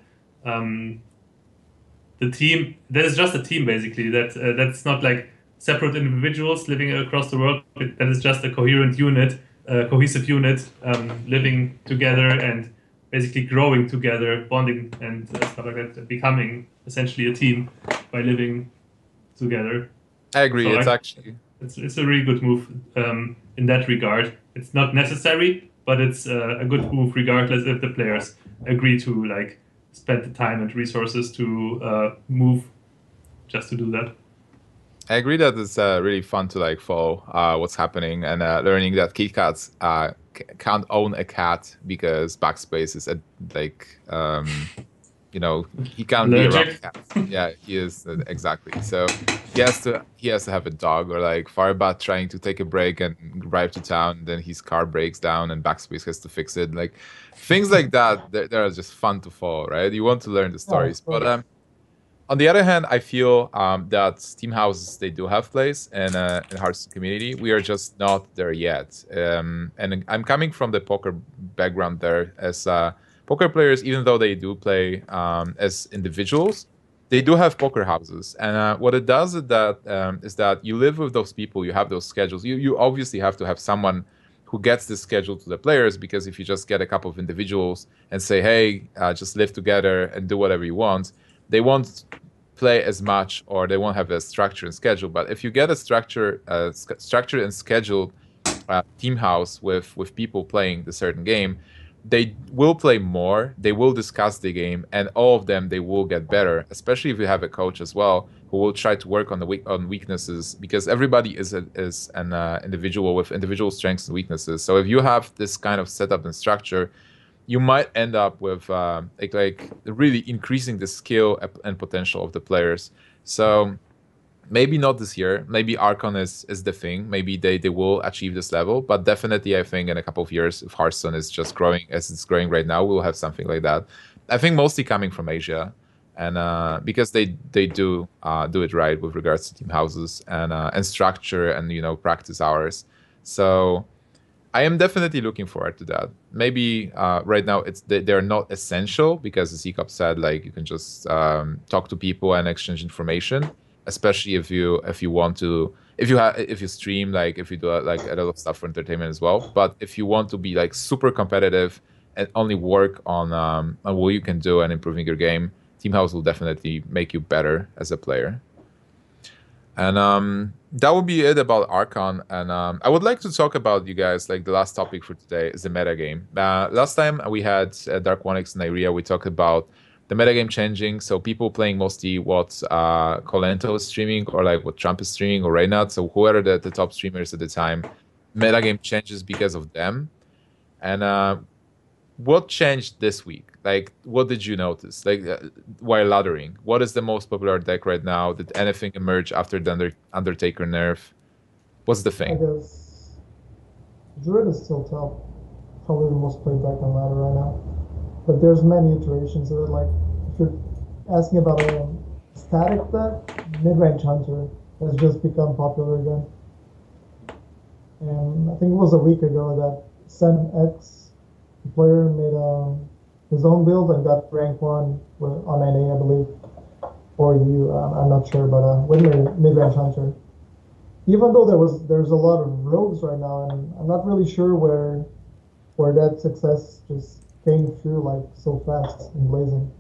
the team that is just a team basically that's not like separate individuals living across the world. That is just a coherent unit, cohesive unit living together and basically growing together, bonding and stuff like that, becoming essentially a team by living together. I agree. So It's a really good move in that regard. It's not necessary, but it's a good move regardless if the players agree to like spend the time and resources to move just to do that. I agree that it's really fun to like follow what's happening and learning that Kit Kats can't own a cat because backspace is he can't be around cats. Yeah, he is exactly. So he has to have a dog, or like Firebat trying to take a break and drive to town, then his car breaks down and backspace has to fix it. Like things like that, they're just fun to follow, right? You want to learn the stories, but on the other hand, I feel that team houses, they do have place in Hearthstone community. We are just not there yet. And I'm coming from the poker background there as poker players, even though they do play as individuals, they do have poker houses. And what it does is that you live with those people, you have those schedules. You obviously have to have someone who gets this schedule to the players, because if you just get a couple of individuals and say, hey, just live together and do whatever you want, they won't play as much, or they won't have a structure and schedule. But if you get a structured and scheduled team house with people playing the certain game, they will play more, they will discuss the game, and all of them, they will get better, especially if you have a coach as well who will try to work on weaknesses, because everybody is an individual with individual strengths and weaknesses. So if you have this kind of setup and structure, you might end up with like really increasing the skill and potential of the players. So maybe not this year. Maybe Archon is the thing. Maybe they will achieve this level. But definitely, I think in a couple of years, if Hearthstone is just growing as it's growing right now, we'll have something like that. I think mostly coming from Asia, and because they do it right with regards to team houses and structure and practice hours. So I am definitely looking forward to that. Maybe right now they're not essential, because as Ekop said, like you can just talk to people and exchange information, especially if you want to, if you stream, like if you do like a lot of stuff for entertainment as well. But if you want to be like super competitive and only work on what you can do and improving your game, Team House will definitely make you better as a player. And that would be it about Archon. And I would like to talk about, you guys, like the last topic for today is the metagame. Last time we had Dark Onyx and Iria, we talked about the metagame changing. So people playing mostly what Colento is streaming, or like what Trump is streaming, or Reynad. So whoever the top streamers at the time, metagame changes because of them. And what changed this week? Like, what did you notice? Like, while laddering, what is the most popular deck right now? Did anything emerge after the Undertaker nerf? What's the thing? I guess Druid is still top, probably the most played deck on ladder right now. But there's many iterations of it. Like, if you're asking about a static deck, mid-range Hunter has just become popular again. And I think it was a week ago that Sen X, the player, made his own build and got rank 1 on NA, I believe, or EU, I'm not sure, but with mid-range hunter. Even though there's a lot of rogues right now, and I'm not really sure where that success just came through like so fast and blazing.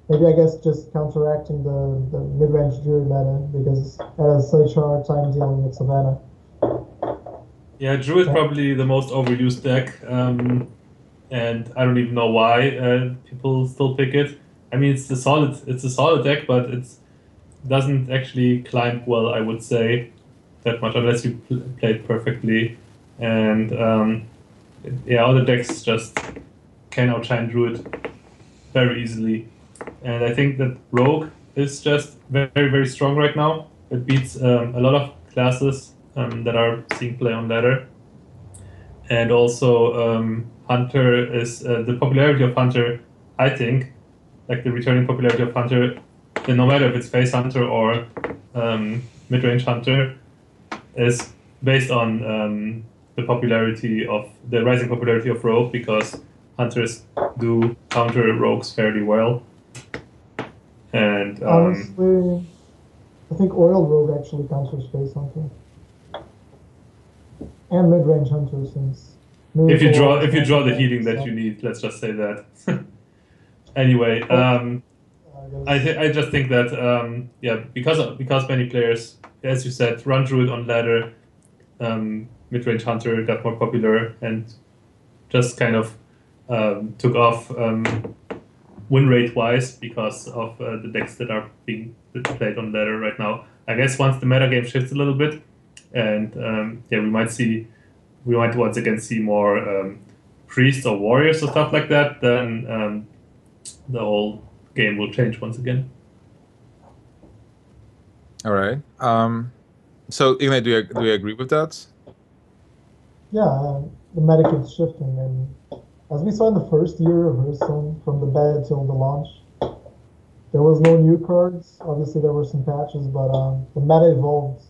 Maybe I guess just counteracting the mid-range Druid meta because it has such hard time dealing with Savannah. Yeah, Druid is probably the most overused deck, and I don't even know why people still pick it. I mean, it's a solid deck, but it doesn't actually climb well, I would say, that much unless you play it perfectly. And yeah, other decks just can outshine Druid very easily. And I think that Rogue is just very, very strong right now. It beats a lot of classes that are seeing play on ladder. And also Hunter is the popularity of Hunter, I think, like the returning popularity of Hunter, no matter if it's face Hunter or mid-range Hunter, is based on the rising popularity of Rogue, because Hunters do counter Rogues fairly well. And honestly, I think Oil Rogue actually counters face Hunter and mid-range Hunter, since if you draw the healing that you need, let's just say that. Anyway, I just think that yeah, because many players, as you said, run Druid on ladder, mid-range Hunter got more popular and just kind of took off win rate wise because of the decks that are being played on ladder right now. I guess once the meta game shifts a little bit, and yeah, we might once again see more priests or warriors or stuff like that, then the whole game will change once again. All right. So, Ignite, do you agree with that? Yeah, the meta keeps shifting, and as we saw in the first year of Hearthstone, from the beta till the launch, there was no new cards. Obviously, there were some patches, but the meta evolved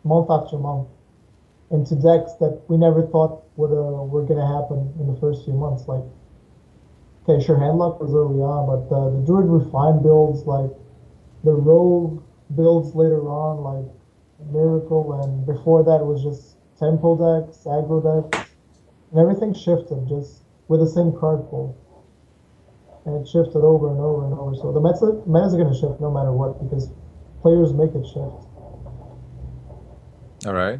month after month into decks that we never thought were going to happen in the first few months. Like, okay, sure, Handlock was early on, but the Druid Refine builds, like the Rogue builds later on, like Miracle, and before that it was just Tempo decks, aggro decks, and everything shifted just with the same card pool. And it shifted over and over and over. So the meta's are going to shift no matter what, because players make it shift. All right.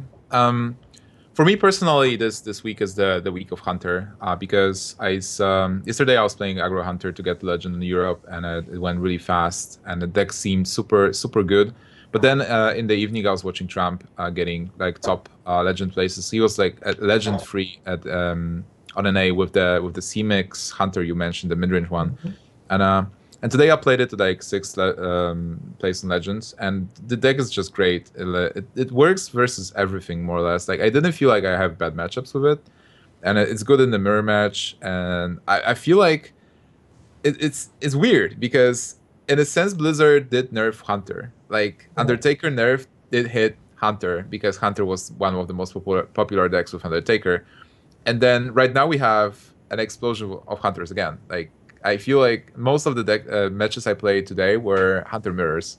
For me personally, this week is the week of Hunter, because yesterday I was playing Aggro Hunter to get Legend in Europe, and it went really fast, and the deck seemed super good. But then in the evening I was watching Trump getting like top Legend places. He was like at Legend 3 at on NA with the C-Mix Hunter you mentioned, the mid-range one, and today I played it to like 6th place in Legends, and the deck is just great. It works versus everything more or less. Like I didn't feel like I have bad matchups with it, and it's good in the mirror match. And I feel like it's weird because in a sense Blizzard did nerf Hunter. Like Undertaker nerf did hit Hunter because Hunter was one of the most popular decks with Undertaker, and then right now we have an explosion of Hunters again. Like I feel like most of the deck matches I played today were Hunter mirrors.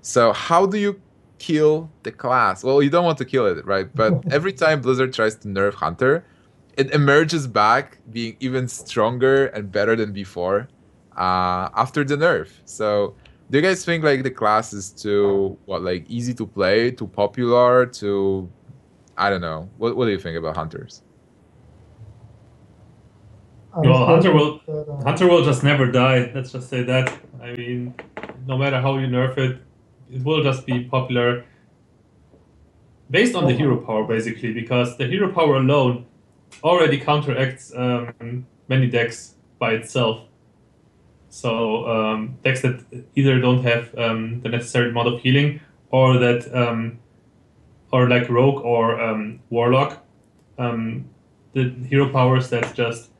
So how do you kill the class? Well, you don't want to kill it, right? But every time Blizzard tries to nerf Hunter, it emerges back being even stronger and better than before after the nerf. So do you guys think like the class is too like easy to play, too popular, too, I don't know. What do you think about Hunters? Well, Hunter will just never die. Let's just say that. I mean, no matter how you nerf it, it will just be popular based on the hero power, basically, because the hero power alone already counteracts many decks by itself. So decks that either don't have the necessary amount of healing, or that, or like Rogue or Warlock, the hero powers that just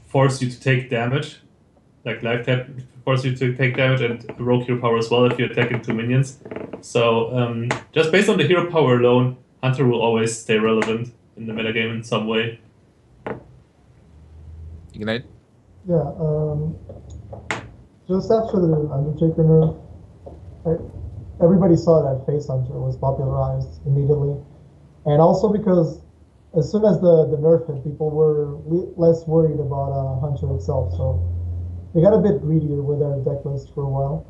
force you to take damage, like life tap force you to take damage, and Rogue hero power as well if you attack into minions. So just based on the hero power alone, Hunter will always stay relevant in the metagame in some way. Ignite? Yeah, just after the Undertaker nerf, everybody saw that Face Hunter was popularized immediately. And also because as soon as the nerf hit, people were less worried about Hunter itself. So they got a bit greedier with their deck list for a while.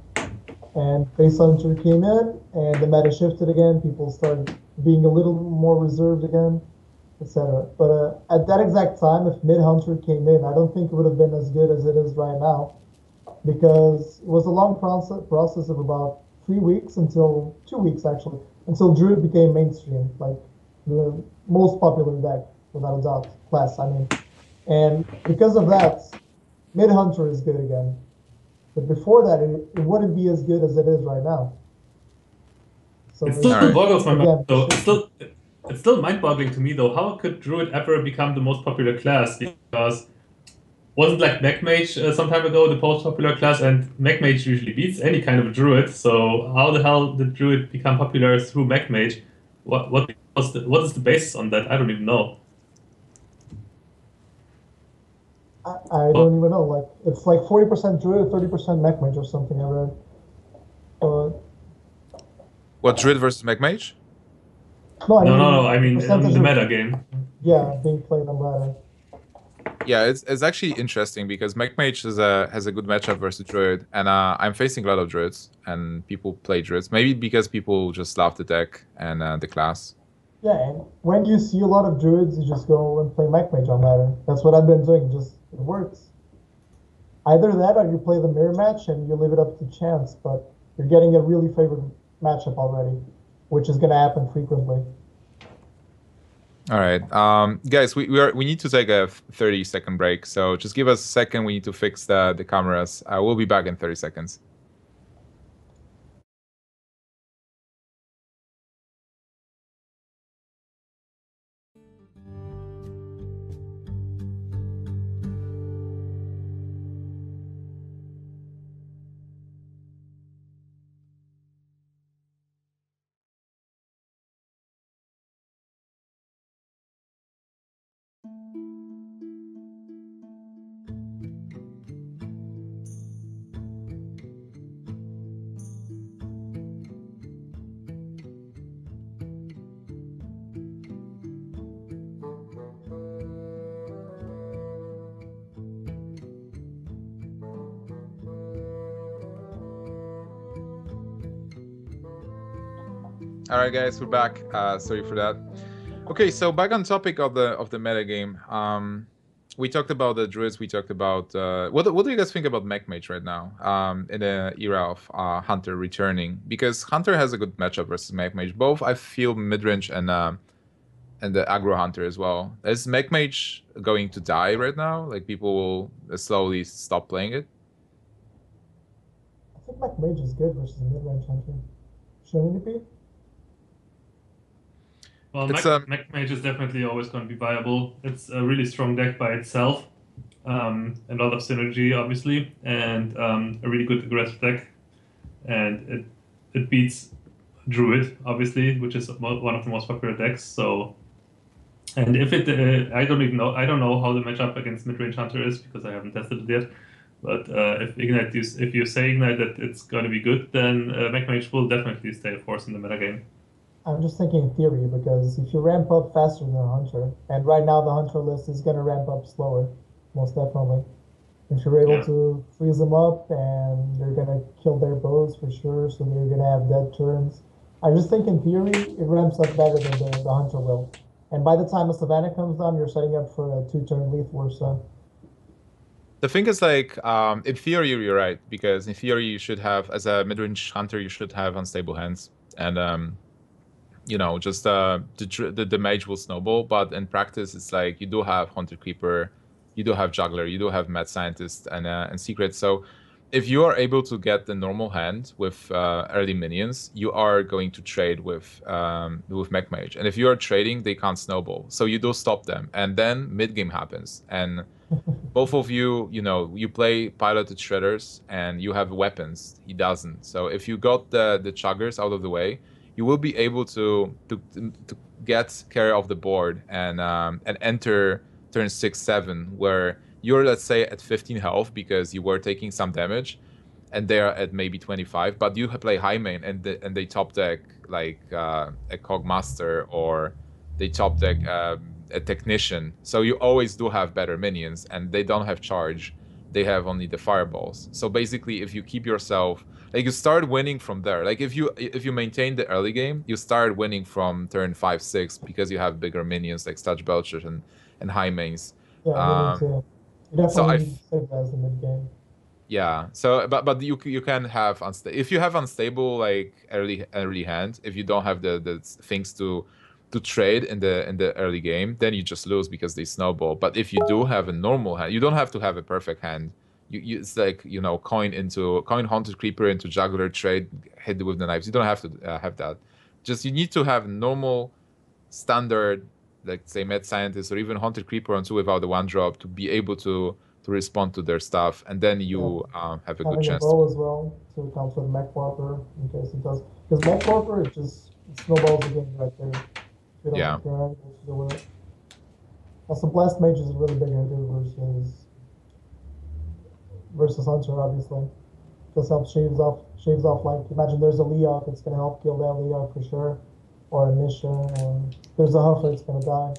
And Face Hunter came in, and the meta shifted again. People started being a little more reserved again, etc. But at that exact time, if Mid Hunter came in, I don't think it would have been as good as it is right now, because it was a long process of about 3 weeks until 2 weeks actually, until Druid became mainstream, like the most popular deck without a doubt, class. I mean, and because of that, Mid Hunter is good again. But before that, it wouldn't be as good as it is right now. So it still boggles my mind. Again, So it's still mind-boggling to me, though. How could Druid ever become the most popular class? Because wasn't like Mech some time ago the most popular class, and Mech usually beats any kind of Druid. So how the hell did Druid become popular through Mech? What is the basis on that? I don't even know. I don't even know. Like it's like 40% Druid, 30% Mech or something. I read. What, Druid versus Mech? No, I mean in the meta game. Yeah, being played on ladder. Yeah, it's actually interesting because Mech has a good matchup versus Druid, and I'm facing a lot of Druids, and people play Druids. Maybe because people just love the deck and the class. Yeah, and when you see a lot of Druids, you just go and play Mech on ladder. That's what I've been doing. It works. Either that, or you play the mirror match and you leave it up to chance. But you're getting a really favored matchup already, which is going to happen frequently. All right, guys, we need to take a 30-second break. So just give us a second. We need to fix the cameras. We'll be back in 30 seconds. All right, guys, we're back. Sorry for that. Okay, so back on topic of the meta game. We talked about the Druids. We talked about what do you guys think about Mech right now? In the era of Hunter returning, because Hunter has a good matchup versus Mech. Both I feel midrange and the aggro Hunter as well. Is Mech going to die right now? Like people will slowly stop playing it? I think Mech is good versus midrange Hunter. Shouldn't it be? Well, Mech is definitely always going to be viable. It's a really strong deck by itself. A lot of synergy, obviously, and a really good aggressive deck. And it beats Druid, obviously, which is one of the most popular decks. So, and if it, I don't know how the matchup against midrange Hunter is because I haven't tested it yet. But if you say Ignite that it's going to be good, then Mech will definitely stay a force in the metagame. I'm just thinking in theory, because if you ramp up faster than a Hunter, and right now the Hunter list is going to ramp up slower, most definitely. If you're able to freeze them up, and they're going to kill their bows for sure, so they're going to have dead turns. I just think in theory, it ramps up better than the Hunter will. And by the time a Savannah comes down, you're setting up for a 2-turn lethal or so. The thing is, like, in theory, you're right, because in theory, you should have, as a midrange Hunter, you should have unstable hands. And, you know, just the Mage will snowball, but in practice, it's like you do have Hunter Creeper, you do have Juggler, you do have Mad Scientist and Secret. So if you are able to get the normal hand with early minions, you are going to trade with Mech. And if you are trading, they can't snowball. So you do stop them. And then mid-game happens. And Both of you, you play piloted shredders and you have weapons. He doesn't. So if you got the chuggers out of the way, you will be able to get care of the board and enter turn 6-7 where you're, let's say, at 15 health because you were taking some damage, and they're at maybe 25. But you play high main and they top deck like a Cogmaster, or they top deck a technician. So you always do have better minions, and they don't have charge. They have only the fireballs. So basically, if you keep yourself, like, you start winning from there. Like if you maintain the early game, you start winning from turn 5-6 because you have bigger minions like Sludge Belchers and high mains. Yeah, me too. You definitely need to save guys in mid game. Yeah. So, but you can have if you have unstable like early hand, if you don't have the things to trade in the early game, then you just lose because they snowball. But if you do have a normal hand, you don't have to have a perfect hand. It's like, coin Haunted Creeper into Juggler, trade, hit with the knives. You don't have to have that. Just you need to have normal, standard, like say Mad Scientist or even Haunted Creeper on 2 without the 1-drop to be able to respond to their stuff, and then you have a good chance. Having a bow as well to counter the Mech Warper in case it does. Because Mech Warper, it snowballs the game right there. If you don't care to deal with it. Also, Blast Mage is a really big idea versus Hunter, obviously. Just helps shaves off, like, imagine there's a Leok, it's gonna help kill that Leok for sure. Or a Mission, or there's a Huffer, it's gonna die.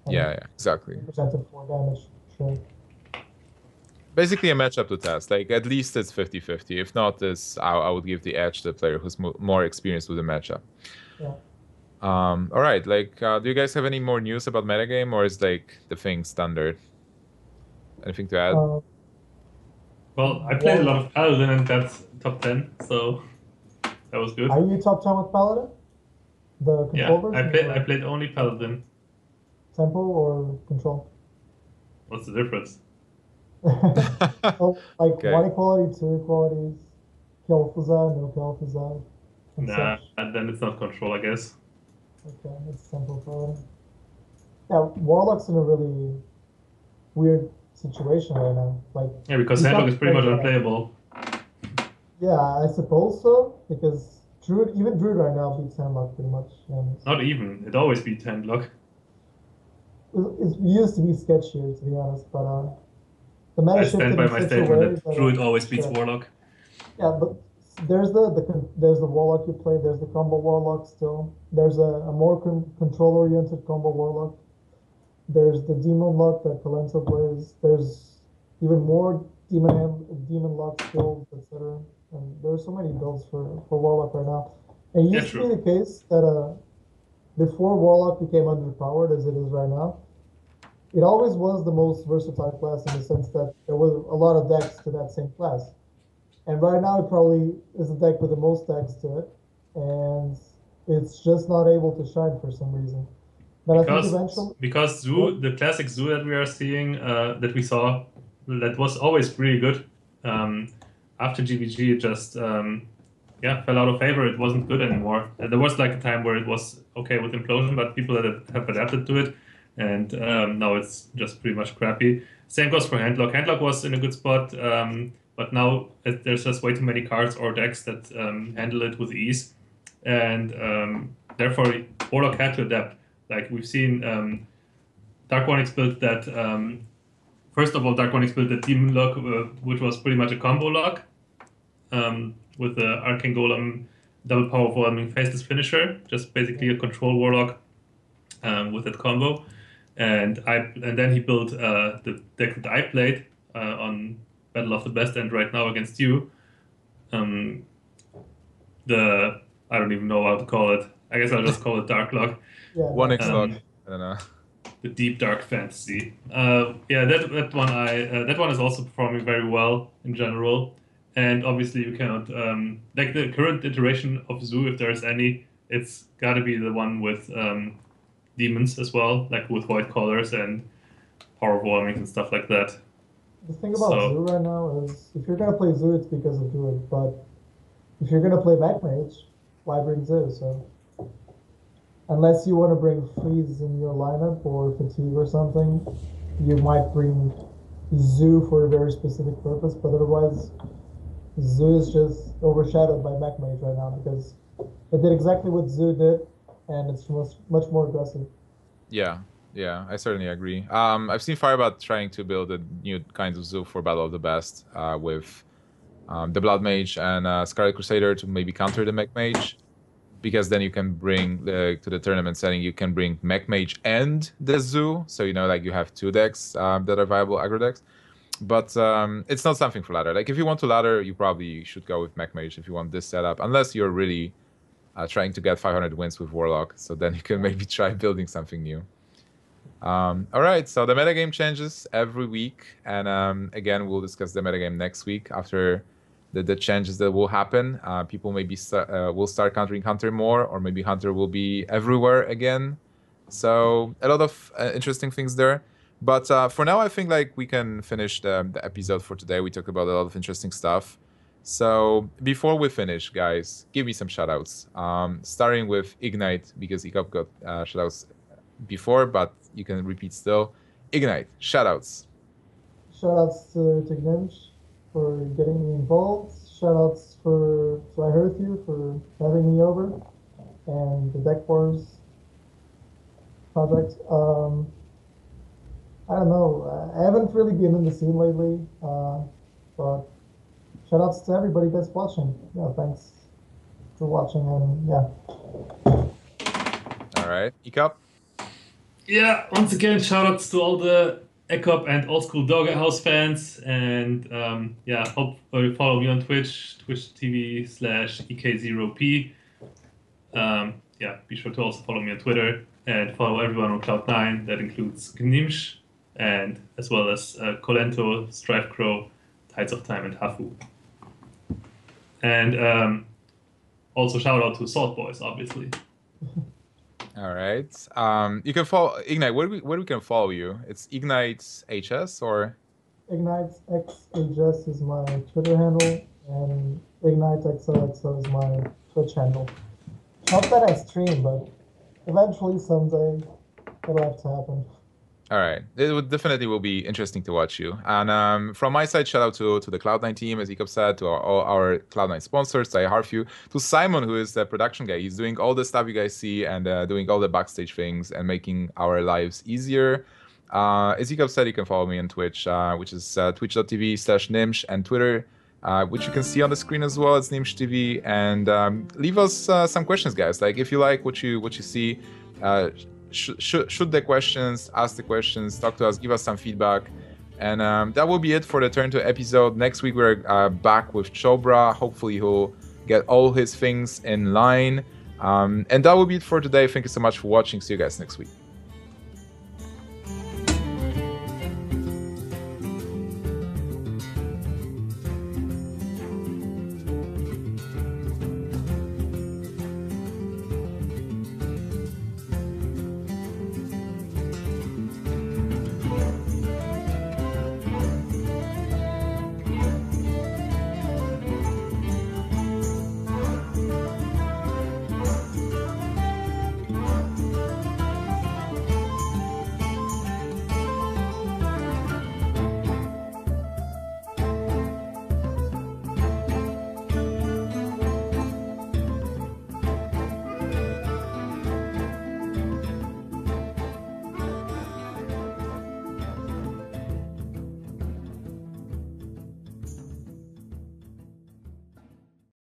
Yeah, exactly. Presented 4 damage. Sure. Basically a matchup to test. Like, at least it's 50-50. If not, I would give the edge to the player who's more experienced with the matchup. Yeah. All right. Like, do you guys have any more news about metagame, or is like the thing standard? Anything to add? Well, I played a lot of Paladin and that's top 10, so that was good. Are you top 10 with Paladin? The control version? I played only Paladin. Tempo or control? What's the difference? Well, like, okay. 1 equality, 2 equalities, kill Fuzza, no kill Fuzza. And then it's not control, I guess. Okay, it's tempo Paladin. Yeah, Warlock's in a really weird situation right now. Like, yeah, because Handlock is pretty much unplayable. Yeah, I suppose so, because even Druid right now beats Handlock pretty much. Not even. It always beats Handlock. It used to be sketchier, to be honest, but the meta I stand by my statement that Druid always beats Warlock. Yeah, but there's the Warlock you play. There's the combo Warlock still. There's a more control-oriented combo Warlock. There's the Demon Lock that Palento plays. There's even more Demon Lock skills, etc. And there's so many builds for Warlock right now. And it used to be the case that before Warlock became underpowered as it is right now, it always was the most versatile class in the sense that there was a lot of decks to that same class. And right now it probably is the deck with the most decks to it, and it's just not able to shine for some reason. But I think eventually... Because Zoo, the classic Zoo that we are seeing, that we saw, that was always really good. After GVG, it just fell out of favor. It wasn't good anymore. There was like a time where it was okay with Implosion, but people that have adapted to it, and now it's just pretty much crappy. Same goes for Handlock. Handlock was in a good spot, but now there's just way too many cards or decks that handle it with ease, and therefore Warlock had to adapt. Like we've seen, Dark Onyx built that. First of all, Dark Onyx built the Demon Lock, which was pretty much a combo lock, with the Arcane Golem, double power overwhelming faceless finisher, just basically a control Warlock with that combo. And then he built the deck that I played on Battle of the Best and right now against you. I don't even know how to call it. I guess I'll just call it Dark Lock. Yeah, 1x Lock. I don't know. The Deep Dark Fantasy. That one is also performing very well in general. And obviously you cannot like the current iteration of Zoo, if there's any, it's got to be the one with demons as well, like with white collars and power warmings and stuff like that. The thing about Zoo right now is if you're gonna play Zoo, it's because of Druid. But if you're gonna play Mage, why bring Zoo? So unless you want to bring Freeze in your lineup or Fatigue or something, you might bring Zoo for a very specific purpose, but otherwise, Zoo is just overshadowed by Mech Mage right now because it did exactly what Zoo did, and it's much more aggressive. Yeah, yeah, I certainly agree. I've seen Firebot trying to build a new kind of Zoo for Battle of the Best with the Blood Mage and Scarlet Crusader to maybe counter the Mech Mage. Because then you can bring to the tournament setting, you can bring Mech Mage and the Zoo. So, you know, like you have two decks that are viable aggro decks. But it's not something for ladder. Like if you want to ladder, you probably should go with Mech Mage if you want this setup. Unless you're really trying to get 500 wins with Warlock. So then you can maybe try building something new. All right, so the metagame changes every week. And again, we'll discuss the metagame next week after the changes that will happen. People maybe will start countering Hunter more, or maybe Hunter will be everywhere again. So a lot of interesting things there. But for now, I think like we can finish the episode for today. We talked about a lot of interesting stuff. So before we finish, guys, give me some shoutouts. Starting with Ignite, because Ekop got shoutouts before, but you can repeat still. Ignite, shoutouts. Shoutouts to Gnimsh for getting me involved. Shoutouts to I Hearth You for having me over, and the Deck Wars project. I don't know. I haven't really been in the scene lately, but shoutouts to everybody that's watching. Yeah, thanks for watching, and yeah. All right, Ekop. Yeah, once again, shoutouts to all the Ekop and Old School Doghouse fans, and yeah, hope you follow me on Twitch, twitch.tv/ek0p. Yeah, be sure to also follow me on Twitter and follow everyone on Cloud9. That includes Gnimsh, and as well as Colento, StrifeCro, Tides of Time, and Hafu. And also shout out to Salt Boys, obviously. All right. You can follow Ignite. Where we can follow you? It's Ignite HS or Ignite XHS is my Twitter handle, and Ignite XOXO is my Twitch handle. Not that I stream, but eventually someday it'll have to happen. All right. It would definitely will be interesting to watch you. And from my side, shout out to the Cloud9 team, as Ekop said, to all our Cloud9 sponsors, to Harfew, to Simon, who is the production guy. He's doing all the stuff you guys see and doing all the backstage things and making our lives easier. As Ekop said, you can follow me on Twitch, which is twitch.tv/Gnimsh, and Twitter, which you can see on the screen as well. It's Gnimsh TV. And leave us some questions, guys. Like if you like what you see, shoot the questions, ask the questions, talk to us, give us some feedback. And that will be it for the Turn2 episode. Next week we're back with Chobra. Hopefully he'll get all his things in line. And that will be it for today. Thank you so much for watching. See you guys next week.